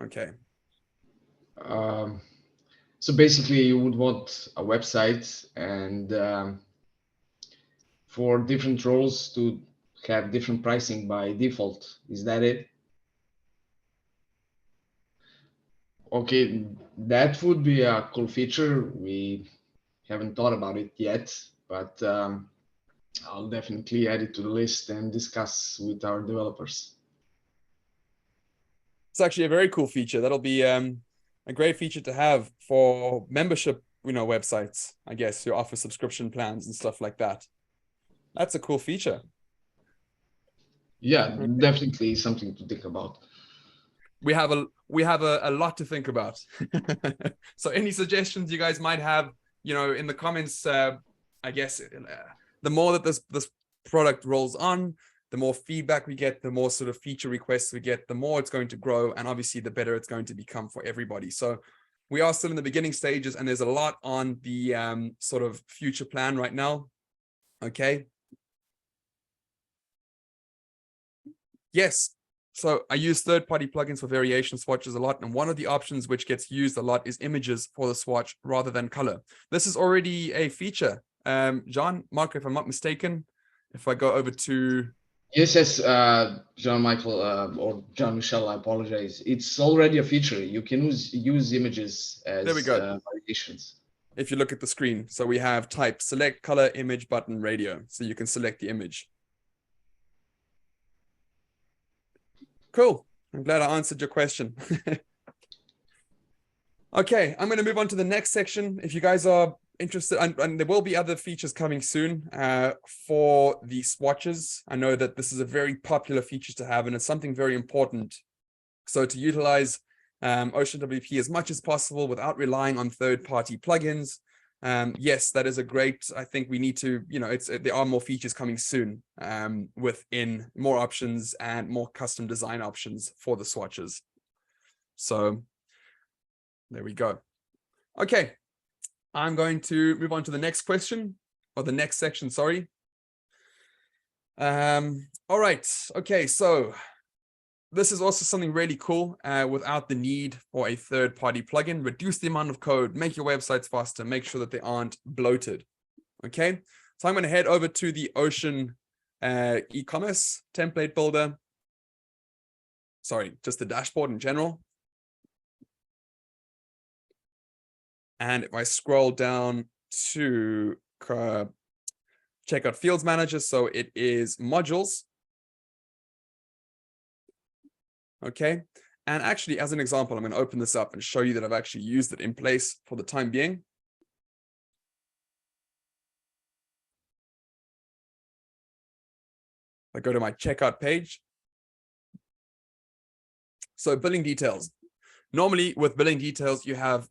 Okay. So basically, you would want a website and for different roles to have different pricing by default. Is that it? Okay, that would be a cool feature. We haven't thought about it yet, but I'll definitely add it to the list and discuss with our developers. It's actually a very cool feature. That'll be a great feature to have for membership, websites, I guess, who offer subscription plans and stuff like that. That's a cool feature. Yeah, Okay. definitely something to think about. We have a lot to think about. So any suggestions you guys might have, in the comments, I guess the more that this product rolls on, the more feedback we get, the more sort of feature requests we get, the more it's going to grow, and obviously the better it's going to become for everybody. So we are still in the beginning stages, and there's a lot on the sort of future plan right now. Okay. Yes. So I use third-party plugins for variation swatches a lot, and one of the options which gets used a lot is images for the swatch rather than color. This is already a feature. John, Mark, if I'm not mistaken, if I go over to... Yes, John Michael or John Michel, I apologize. It's already a feature. You can use images There we as go. variations. If you look at the screen, so we have type, select, color, image, button, radio. So you can select the image. Cool. I'm glad I answered your question. Okay, I'm going to move on to the next section. If you guys are interested, and there will be other features coming soon for the swatches. I know that this is a very popular feature to have, and it's something very important. So to utilize Ocean WP as much as possible without relying on third-party plugins. Yes, that is a great, I think we need to, there are more features coming soon within more options and more custom design options for the swatches. So there we go. Okay, I'm going to move on to the next question, or the next section, sorry. All right, okay, so this is also something really cool without the need for a third-party plugin. Reduce the amount of code, make your websites faster, make sure that they aren't bloated. Okay, so I'm going to head over to the Ocean e-commerce template builder. Sorry, just the dashboard in general. And if I scroll down to check out Fields Manager, so it is modules. Okay, and actually, as an example, I'm going to open this up and show you that I've actually used it in place for the time being. I go to my checkout page. So billing details. Normally with billing details, you have,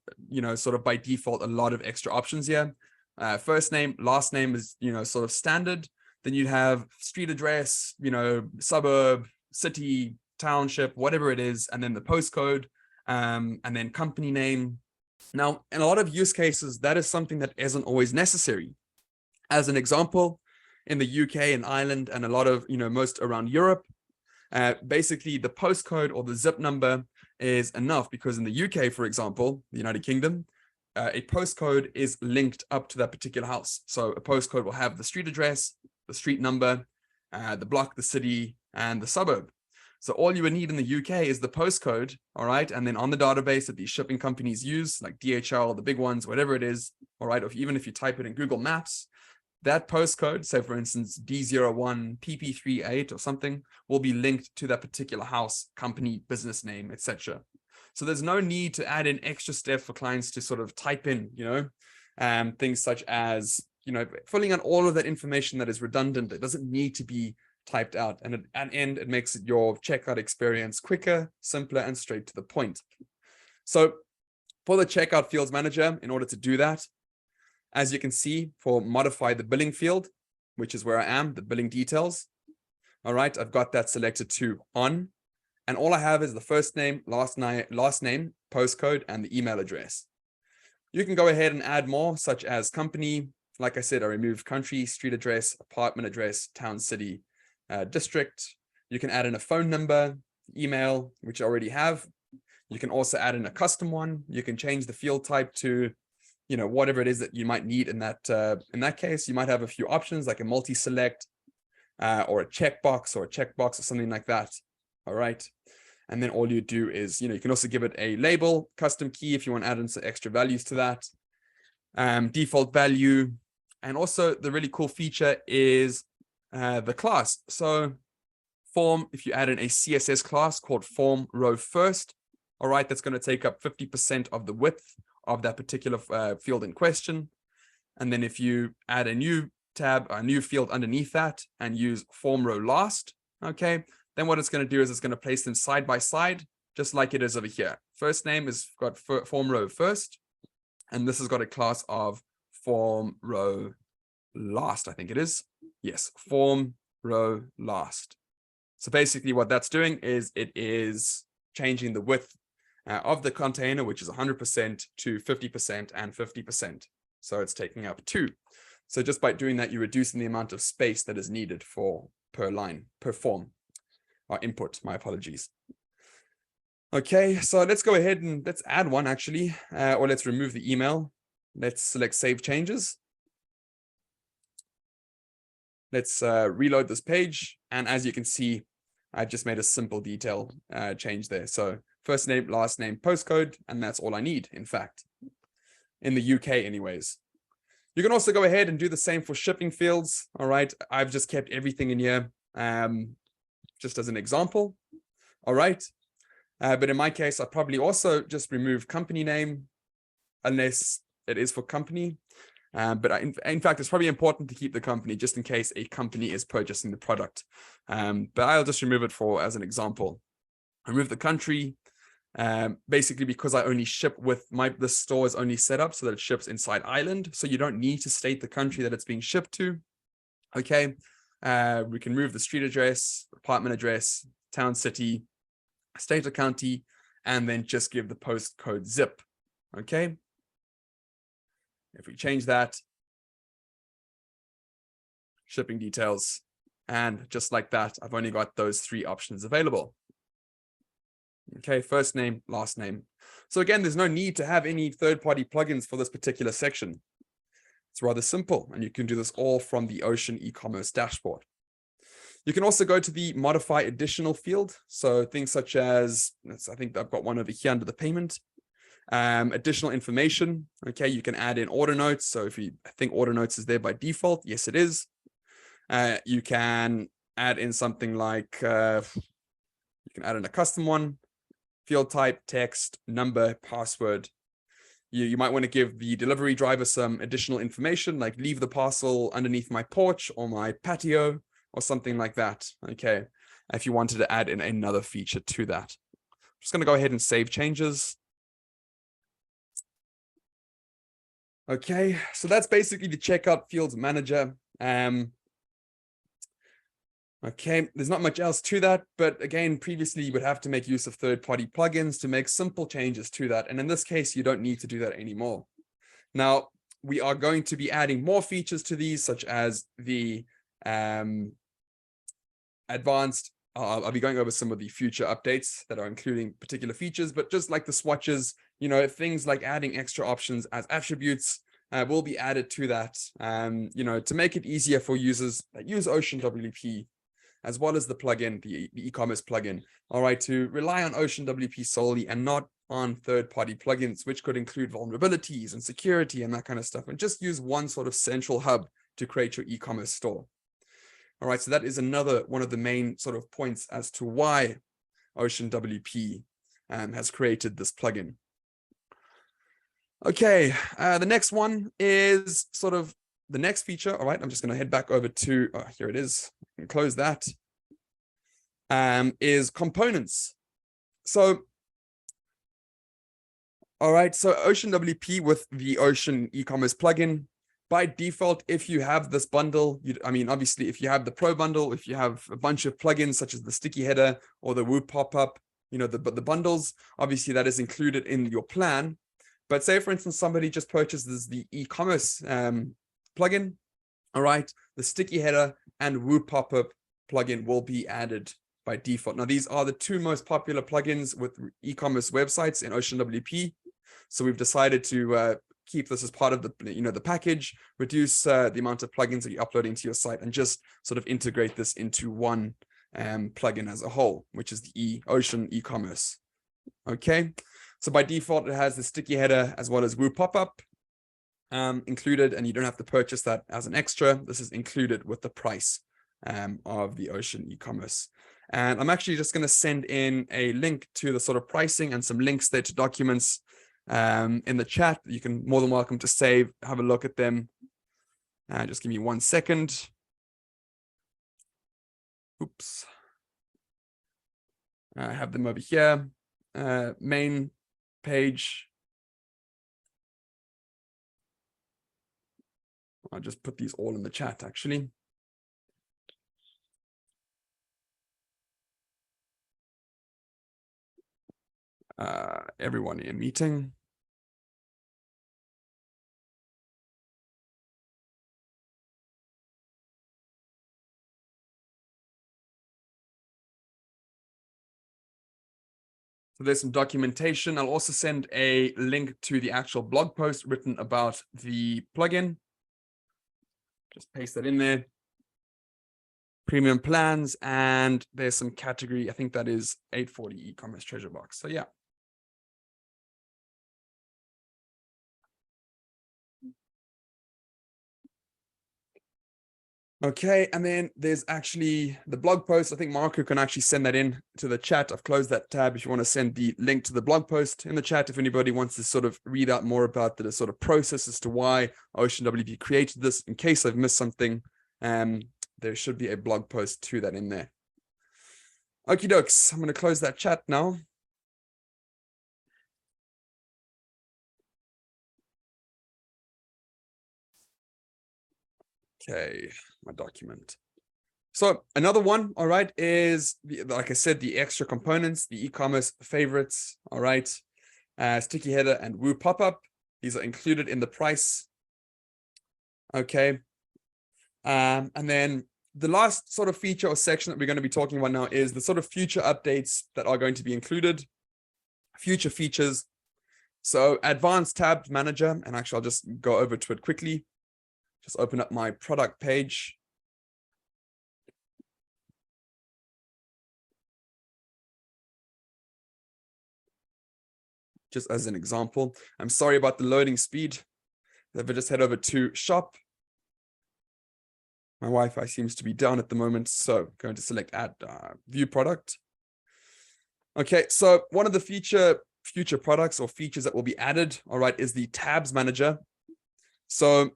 sort of by default, a lot of extra options here. First name, last name is, sort of standard. Then you'd have street address, suburb, city, township, whatever it is, and then the postcode, and then company name. Now, in a lot of use cases, that is something that isn't always necessary. As an example, in the UK and Ireland and a lot of, most around Europe, basically the postcode or the zip number is enough, because in the UK, for example, the United Kingdom, a postcode is linked up to that particular house. So a postcode will have the street address, the street number, the block, the city, and the suburb. So all you would need in the UK is the postcode, all right? And then on the database that these shipping companies use, like DHL, the big ones, whatever it is, all right? Or even if you type it in Google Maps, that postcode, say for instance, D01 PP38 or something, will be linked to that particular house, company, business name, etc. So there's no need to add in extra steps for clients to sort of type in, things such as, filling out all of that information that is redundant. It doesn't need to be typed out. And at the end, it makes your checkout experience quicker, simpler, and straight to the point. So for the checkout fields manager, in order to do that, as you can see, for modify the billing field, which is where I am, the billing details. All right, I've got that selected to on, and all I have is the first name, last name, postcode, and the email address. You can go ahead and add more, such as company. Like I said, I removed country, street address, apartment address, town, city, district. You can add in a phone number, email, which I already have. You can also add in a custom one. You can change the field type to, whatever it is that you might need in that case. You might have a few options like a multi-select or a checkbox or something like that. All right. And then all you do is, you can also give it a label, custom key if you want to add in some extra values to that, default value. And also the really cool feature is the class. So form, if you add in a CSS class called form row first, all right, that's going to take up 50% of the width of that particular field in question. And then if you add a new tab, a new field underneath that and use form row last, okay, then what it's going to do is it's going to place them side by side, just like it is over here. First name is got form row first, and this has got a class of form row last, I think it is. Yes, form row last. So basically what that's doing is it is changing the width of the container, which is 100% to 50% and 50%. So it's taking up 2. So just by doing that, you're reducing the amount of space that is needed per line, per form, or input, my apologies. Okay, so let's go ahead and let's add one actually, or let's remove the email. Let's select save changes. Let's reload this page. And as you can see, I've just made a simple detail change there. So first name, last name, postcode, and that's all I need, in fact, in the UK anyways. You can also go ahead and do the same for shipping fields. All right, I've just kept everything in here just as an example. All right, but in my case, I probably also just remove company name unless it is for company. But in fact, it's probably important to keep the company just in case a company is purchasing the product. But I'll just remove it as an example. Remove the country, basically because I only ship with the store is only set up so that it ships inside Ireland. So you don't need to state the country that it's being shipped to. Okay, we can move the street address, apartment address, town, city, state or county, and then just give the postcode zip. Okay. If we change that, shipping details, and just like that, I've only got those 3 options available. Okay, first name, last name. So again, there's no need to have any third-party plugins for this particular section. It's rather simple, and you can do this all from the Ocean e-commerce dashboard. You can also go to the modify additional field. So things such as, I think I've got one over here under the payment. Additional information. Okay, you can add in order notes. So I think order notes is there by default. Yes, it is. You can add in something like, you can add in a custom one, field type, text, number, password. You might want to give the delivery driver some additional information, like leave the parcel underneath my porch or my patio or something like that. Okay, if you wanted to add in another feature to that. just going to go ahead and save changes. Okay, so that's basically the checkout fields manager. Okay, there's not much else to that, but again, previously you would have to make use of third-party plugins to make simple changes to that. And in this case, you don't need to do that anymore. Now, we are going to be adding more features to these, such as the advanced. I'll be going over some of the future updates that are including particular features, but just like the swatches, you know, things like adding extra options as attributes will be added to that, you know, to make it easier for users that use Ocean WP, as well as the plugin, the e-commerce plugin, all right, to rely on Ocean WP solely and not on third-party plugins, which could include vulnerabilities and security and that kind of stuff, and just use one sort of central hub to create your e-commerce store. All right, so that is another one of the main sort of points as to why Ocean WP has created this plugin. Okay, the next one is sort of the next feature. All right, I'm just going to head back over to, here it is, and close that, is components. So, all right, so Ocean WP with the Ocean e-commerce plugin, by default, if you have this bundle, I mean, obviously, if you have the Pro bundle, if you have a bunch of plugins such as the sticky header or the Woo pop-up, you know, the bundles, obviously that is included in your plan. But say, for instance, somebody just purchases the e-commerce plugin, all right, the sticky header and Woo pop-up plugin will be added by default. Now, these are the two most popular plugins with e-commerce websites in Ocean WP. So we've decided to keep this as part of the, you know, the package, reduce the amount of plugins that you're uploading to your site, and just sort of integrate this into one plugin as a whole, which is the Ocean e-commerce. Okay, so by default, it has the sticky header as well as Woo pop-up included, and you don't have to purchase that as an extra. This is included with the price of the Ocean e-commerce. And I'm actually just going to send in a link to the sort of pricing and some links there to documents in the chat. You can more than welcome to save, have a look at them. Just give me 1 second. Oops. I have them over here. Main page. I'll just put these all in the chat, actually. Everyone in meeting. So there's some documentation. I'll also send a link to the actual blog post written about the plugin. Just paste that in there. Premium plans, and there's some category. I think that is 840 e-commerce treasure box. So yeah. Okay, and then there's actually the blog post. I think Marco can actually send that in to the chat. I've closed that tab. If you want to send the link to the blog post in the chat, if anybody wants to sort of read out more about the sort of process as to why Ocean WP created this, in case I've missed something, there should be a blog post to that in there. Okie dokes, I'm going to close that chat now. Okay, my document. So another one, all right, is, like I said, the extra components, the e-commerce favorites, all right, sticky header and Woo pop-up. These are included in the price. Okay. And then the last sort of feature or section that we're going to be talking about now is the sort of future updates that are going to be included, future features. So advanced tab manager, and actually I'll just go over to it quickly. Just open up my product page. Just as an example, I'm sorry about the loading speed. If I just head over to shop. My Wi-Fi seems to be down at the moment, so going to select add view product. Okay, so one of the future products or features that will be added, all right, is the tabs manager. So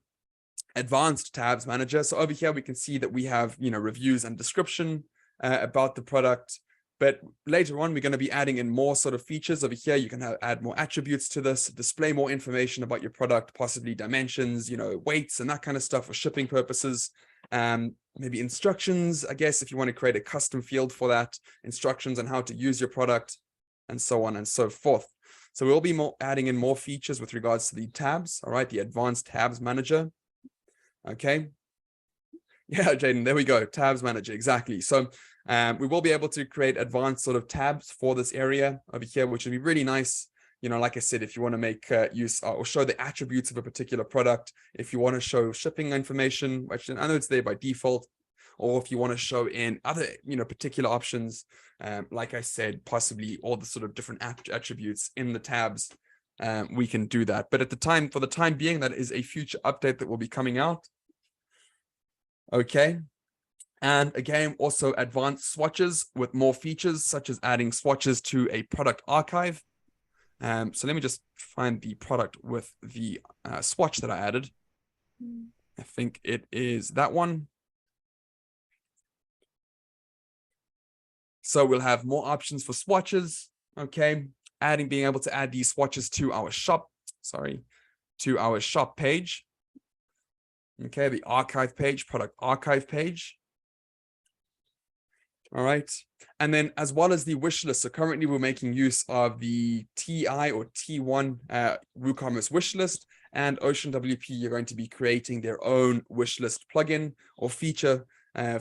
advanced tabs manager. So over here we can see that we have, you know, reviews and description about the product. But later on, we're going to be adding in more sort of features over here. You can add more attributes to this, display more information about your product, possibly dimensions, weights and that kind of stuff for shipping purposes. Maybe instructions, I guess, if you want to create a custom field for that, instructions on how to use your product, and so on and so forth. So we'll be adding in more features with regards to the tabs, all right, the advanced tabs manager. Okay. Yeah, Jaden, there we go. Tabs manager, exactly. So we will be able to create advanced sort of tabs for this area over here, which would be really nice. Like I said, if you want to make use or show the attributes of a particular product, if you want to show shipping information, which I know it's there by default, or if you want to show in other, particular options, like I said, possibly all the sort of different attributes in the tabs, we can do that. But for the time being, that is a future update that will be coming out. Okay. And again, also advanced swatches with more features, such as adding swatches to a product archive. So let me just find the product with the swatch that I added. I think it is that one. So we'll have more options for swatches. Okay. Being able to add these swatches to our shop page. Okay. The archive page, product archive page. All right. And then as well as the wish list. So currently we're making use of the TI or T1 WooCommerce wish list, and OceanWP, you're going to be creating their own wish list plugin or feature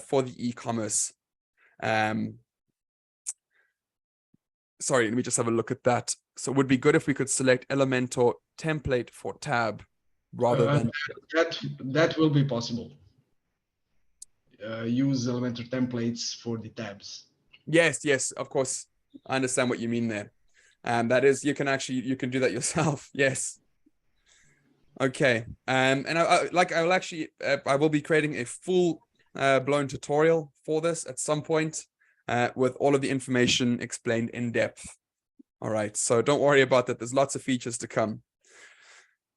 for the e-commerce. Sorry, let me just have a look at that. So it would be good if we could select Elementor template for tab rather than that will be possible. Use Elementor templates for the tabs. Yes, of course. I understand what you mean there. That is, you can do that yourself. Yes. Okay. And I will be creating a full blown tutorial for this at some point with all of the information explained in depth. All right. So don't worry about that. There's lots of features to come.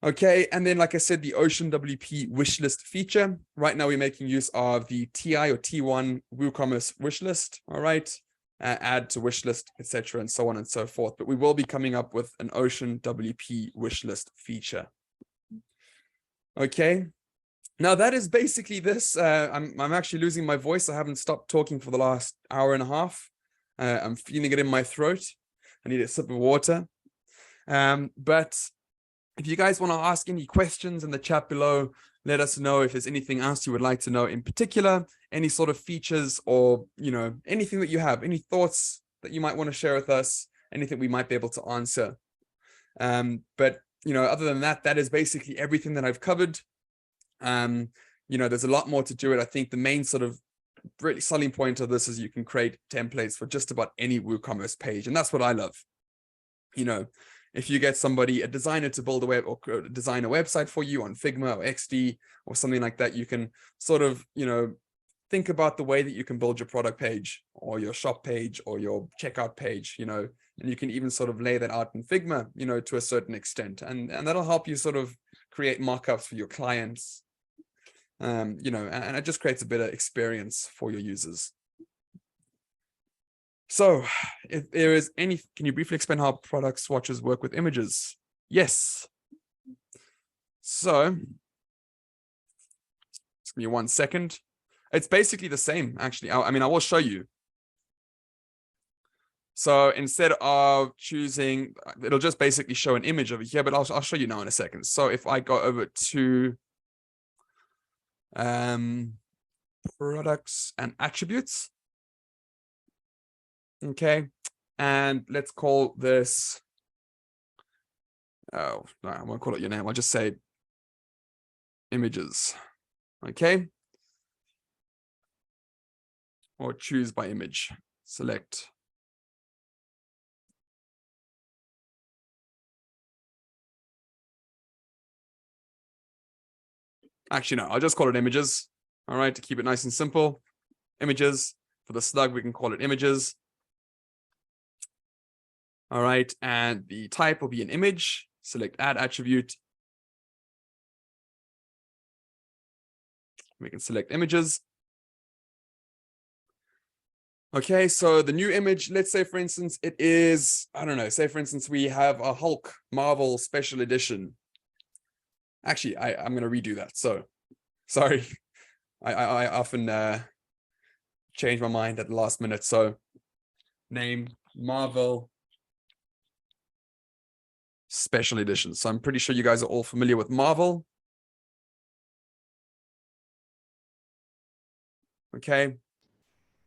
Okay, and then like I said, the OceanWP wishlist feature. Right now we're making use of the TI or T1 WooCommerce wishlist. All right, add to wishlist, etc., and so on and so forth. But we will be coming up with an OceanWP wishlist feature. Okay, now that is basically this. I'm actually losing my voice. I haven't stopped talking for the last hour and a half. I'm feeling it in my throat. I need a sip of water. But if you guys want to ask any questions in the chat below, let us know if there's anything else you would like to know in particular, any sort of features or, anything that you have, any thoughts that you might want to share with us, anything we might be able to answer. But, other than that, that is basically everything that I've covered. There's a lot more to do it. I think the main sort of really selling point of this is you can create templates for just about any WooCommerce page. And that's what I love. If you get a designer to build design a website for you on Figma or XD or something like that, you can sort of, think about the way that you can build your product page or your shop page or your checkout page, and you can even sort of lay that out in Figma, to a certain extent. And that'll help you sort of create mockups for your clients, and it just creates a better experience for your users. So if there is can you briefly explain how product swatches work with images? Yes. So just give me 1 second. It's basically the same, actually. I will show you. So instead of choosing, it'll just basically show an image over here, but I'll show you now in a second. So if I go over to products and attributes, okay, and let's call this, oh, no, I won't call it your name. I'll just say images, okay? Or choose by image, select. Actually, no, I'll just call it images, all right, to keep it nice and simple. Images. For the slug, we can call it images. All right, and the type will be an image. Select add attribute. We can select images. Okay, so the new image, let's say, for instance, it is, I don't know, say, for instance, we have a Hulk Marvel Special Edition. Actually, I'm going to redo that. So, sorry. I often change my mind at the last minute. So, name Marvel Special Edition. So, I'm pretty sure you guys are all familiar with Marvel. Okay.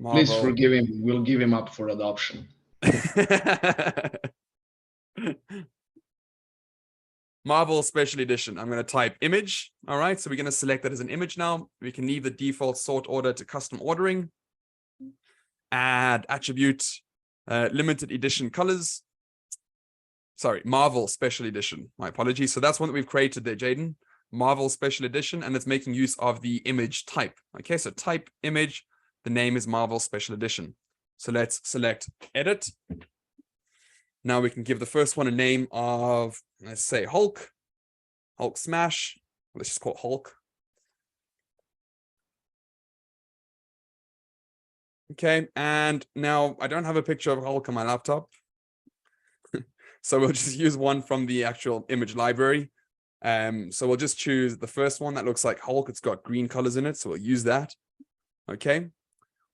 Marvel. Please forgive him. We'll give him up for adoption. Marvel Special Edition. I'm going to type image. All right. So we're going to select that as an image now. We can leave the default sort order to custom ordering. Add attribute, limited edition colors. Sorry, Marvel Special Edition. My apologies. So that's one that we've created there, Jaden. Marvel Special Edition, and it's making use of the image type. Okay, so type image. The name is Marvel Special Edition. So let's select edit. Now we can give the first one a name of, let's say, Hulk Smash. Let's just call it Hulk. Okay, and now I don't have a picture of Hulk on my laptop. So we'll just use one from the actual image library. So we'll just choose the first one that looks like Hulk. It's got green colors in it, so we'll use that. Okay,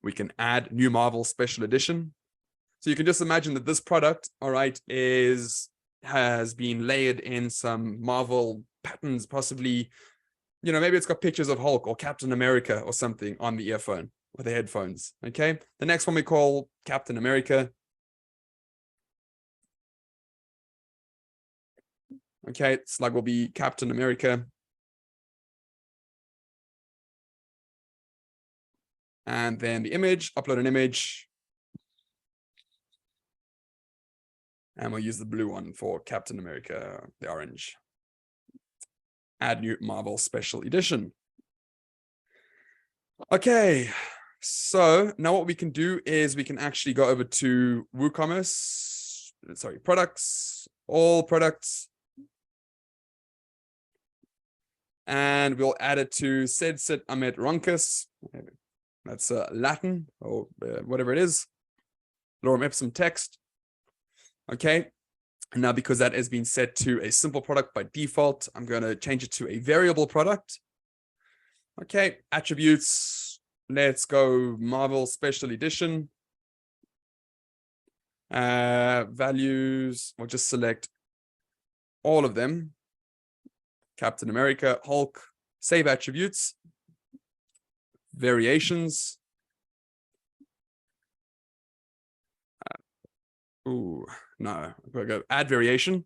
we can add new Marvel Special Edition. So you can just imagine that this product, all right, has been layered in some Marvel patterns, possibly, you know, maybe it's got pictures of Hulk or Captain America or something on the earphone or the headphones. Okay, the next one we call Captain America. Okay, slug will be Captain America. And then the image, upload an image. And we'll use the blue one for Captain America, the orange. Add new Marvel Special Edition. Okay, so now what we can do is we can actually go over to WooCommerce, sorry, products, all products. And we'll add it to sed sit amet roncus. That's Latin or whatever it is. Lorem ipsum text. Okay. And now because that has been set to a simple product by default, I'm going to change it to a variable product. Okay. Attributes. Let's go Marvel Special Edition. Values. We'll just select all of them. Captain America, Hulk, save attributes, variations. No, we'll go add variation.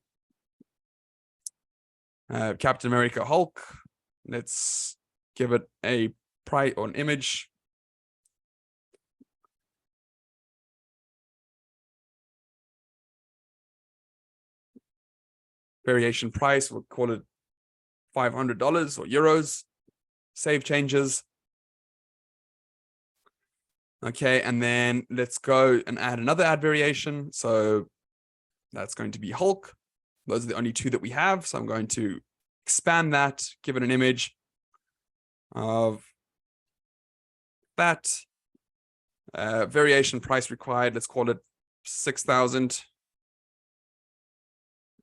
Captain America, Hulk. Let's give it a price or an image. Variation price, we'll call it $500 or euros. Save changes. Okay, and then let's go and add another add variation. So that's going to be Hulk. Those are the only two that we have. So I'm going to expand that, give it an image of that. Variation price required, let's call it 6,000.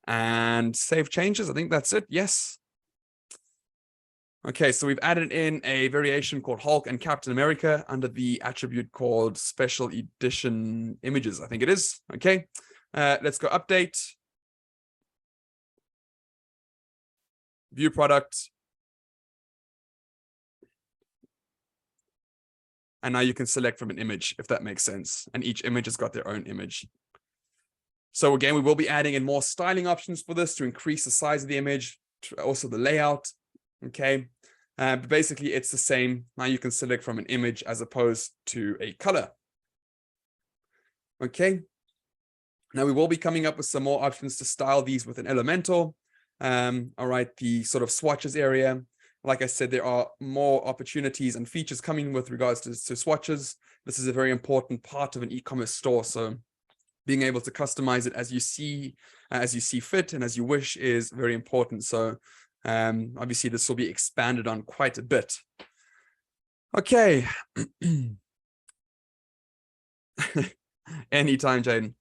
And save changes. I think that's it. Yes. Okay, so we've added in a variation called Hulk and Captain America under the attribute called Special Edition Images, I think it is. Okay, let's go update. View product. And now you can select from an image, if that makes sense. And each image has got their own image. So again, we will be adding in more styling options for this to increase the size of the image, also the layout. Okay, but basically it's the same. Now you can select from an image as opposed to a color. Okay, now we will be coming up with some more options to style these with an Elementor. All right, the sort of swatches area. Like I said, there are more opportunities and features coming with regards to swatches. This is a very important part of an e-commerce store. So being able to customize it as you see fit and as you wish is very important. So obviously this will be expanded on quite a bit. Okay. Anytime, Jaden.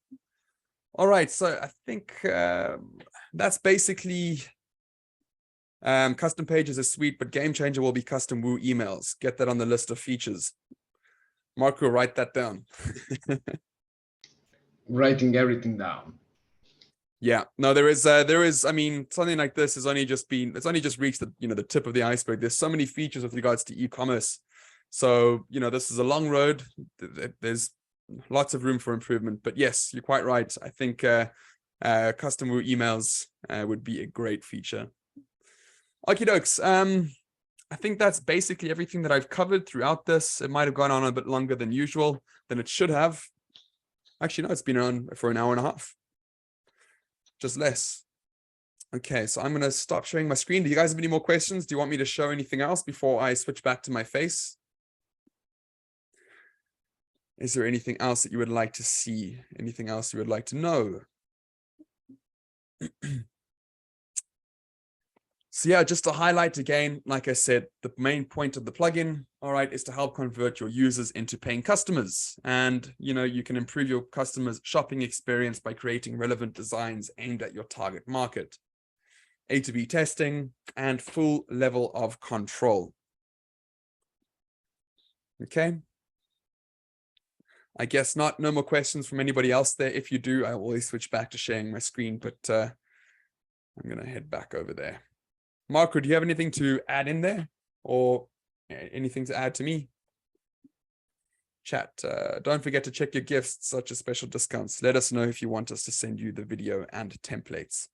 All right, so I think that's basically custom pages is sweet, but game changer will be custom Woo emails. Get that on the list of features. Marco, write that down. Writing everything down. Yeah, no, there is, I mean, something like this has only just been, it's only just reached the, the tip of the iceberg. There's so many features with regards to e-commerce. So, this is a long road. There's lots of room for improvement, but yes, you're quite right. I think custom Woo emails would be a great feature. Okie dokes. I think that's basically everything that I've covered throughout this. It might have gone on a bit longer than usual, than it should have. Actually, no, it's been on for an hour and a half. Just less. Okay, so I'm going to stop sharing my screen. Do you guys have any more questions? Do you want me to show anything else before I switch back to my face? Is there anything else that you would like to see? Anything else you would like to know? So yeah, just to highlight again, like I said, the main point of the plugin, all right, is to help convert your users into paying customers. And, you can improve your customers' shopping experience by creating relevant designs aimed at your target market. A to B testing and full level of control. Okay. I guess not. No more questions from anybody else there. If you do, I will always switch back to sharing my screen, but I'm going to head back over there. Marco, do you have anything to add in there or anything to add to me? Chat, don't forget to check your gifts, such as special discounts. Let us know if you want us to send you the video and templates.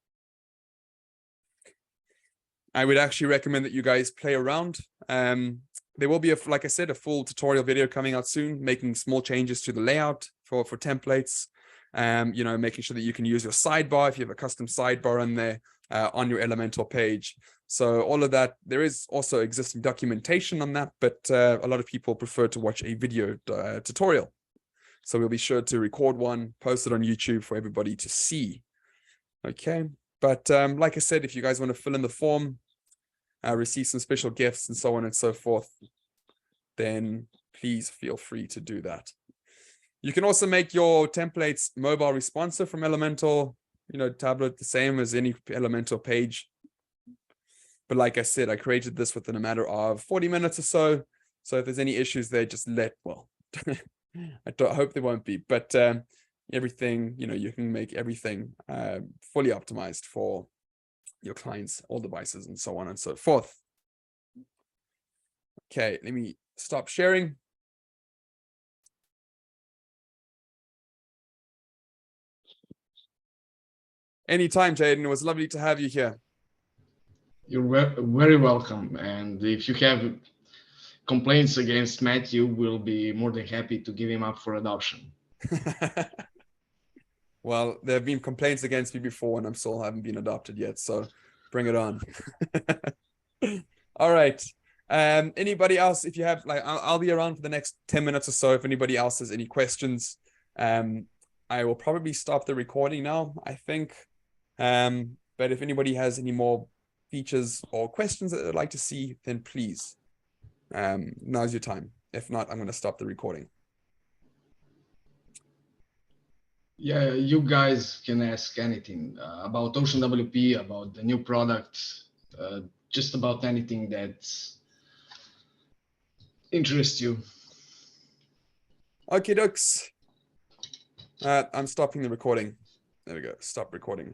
I would actually recommend that you guys play around. There will be, like I said, a full tutorial video coming out soon, making small changes to the layout for templates. Making sure that you can use your sidebar if you have a custom sidebar in there on your Elementor page. So all of that, there is also existing documentation on that, but a lot of people prefer to watch a video tutorial. So we'll be sure to record one, post it on YouTube for everybody to see. Okay, but like I said, if you guys want to fill in the form, receive some special gifts and so on and so forth, then please feel free to do that. You can also make your templates mobile responsive from Elementor, tablet, the same as any Elementor page. But like I said, I created this within a matter of 40 minutes or so. So if there's any issues there, just I hope there won't be, but everything, you can make everything fully optimized for your clients, all devices, and so on and so forth. Okay, let me stop sharing. Anytime, Jaden. It was lovely to have you here. You're very welcome. And if you have complaints against Matthew, we'll be more than happy to give him up for adoption. Well, there have been complaints against me before, and I still haven't been adopted yet. So bring it on. All right. Anybody else? If you have, I'll be around for the next 10 minutes or so. If anybody else has any questions, I will probably stop the recording now, I think. But if anybody has any more features or questions that they'd like to see, then please, now's your time. If not, I'm going to stop the recording. Yeah, you guys can ask anything about OceanWP, about the new product, just about anything that interests you. Okay, dokes. I'm stopping the recording. There we go. Stop recording.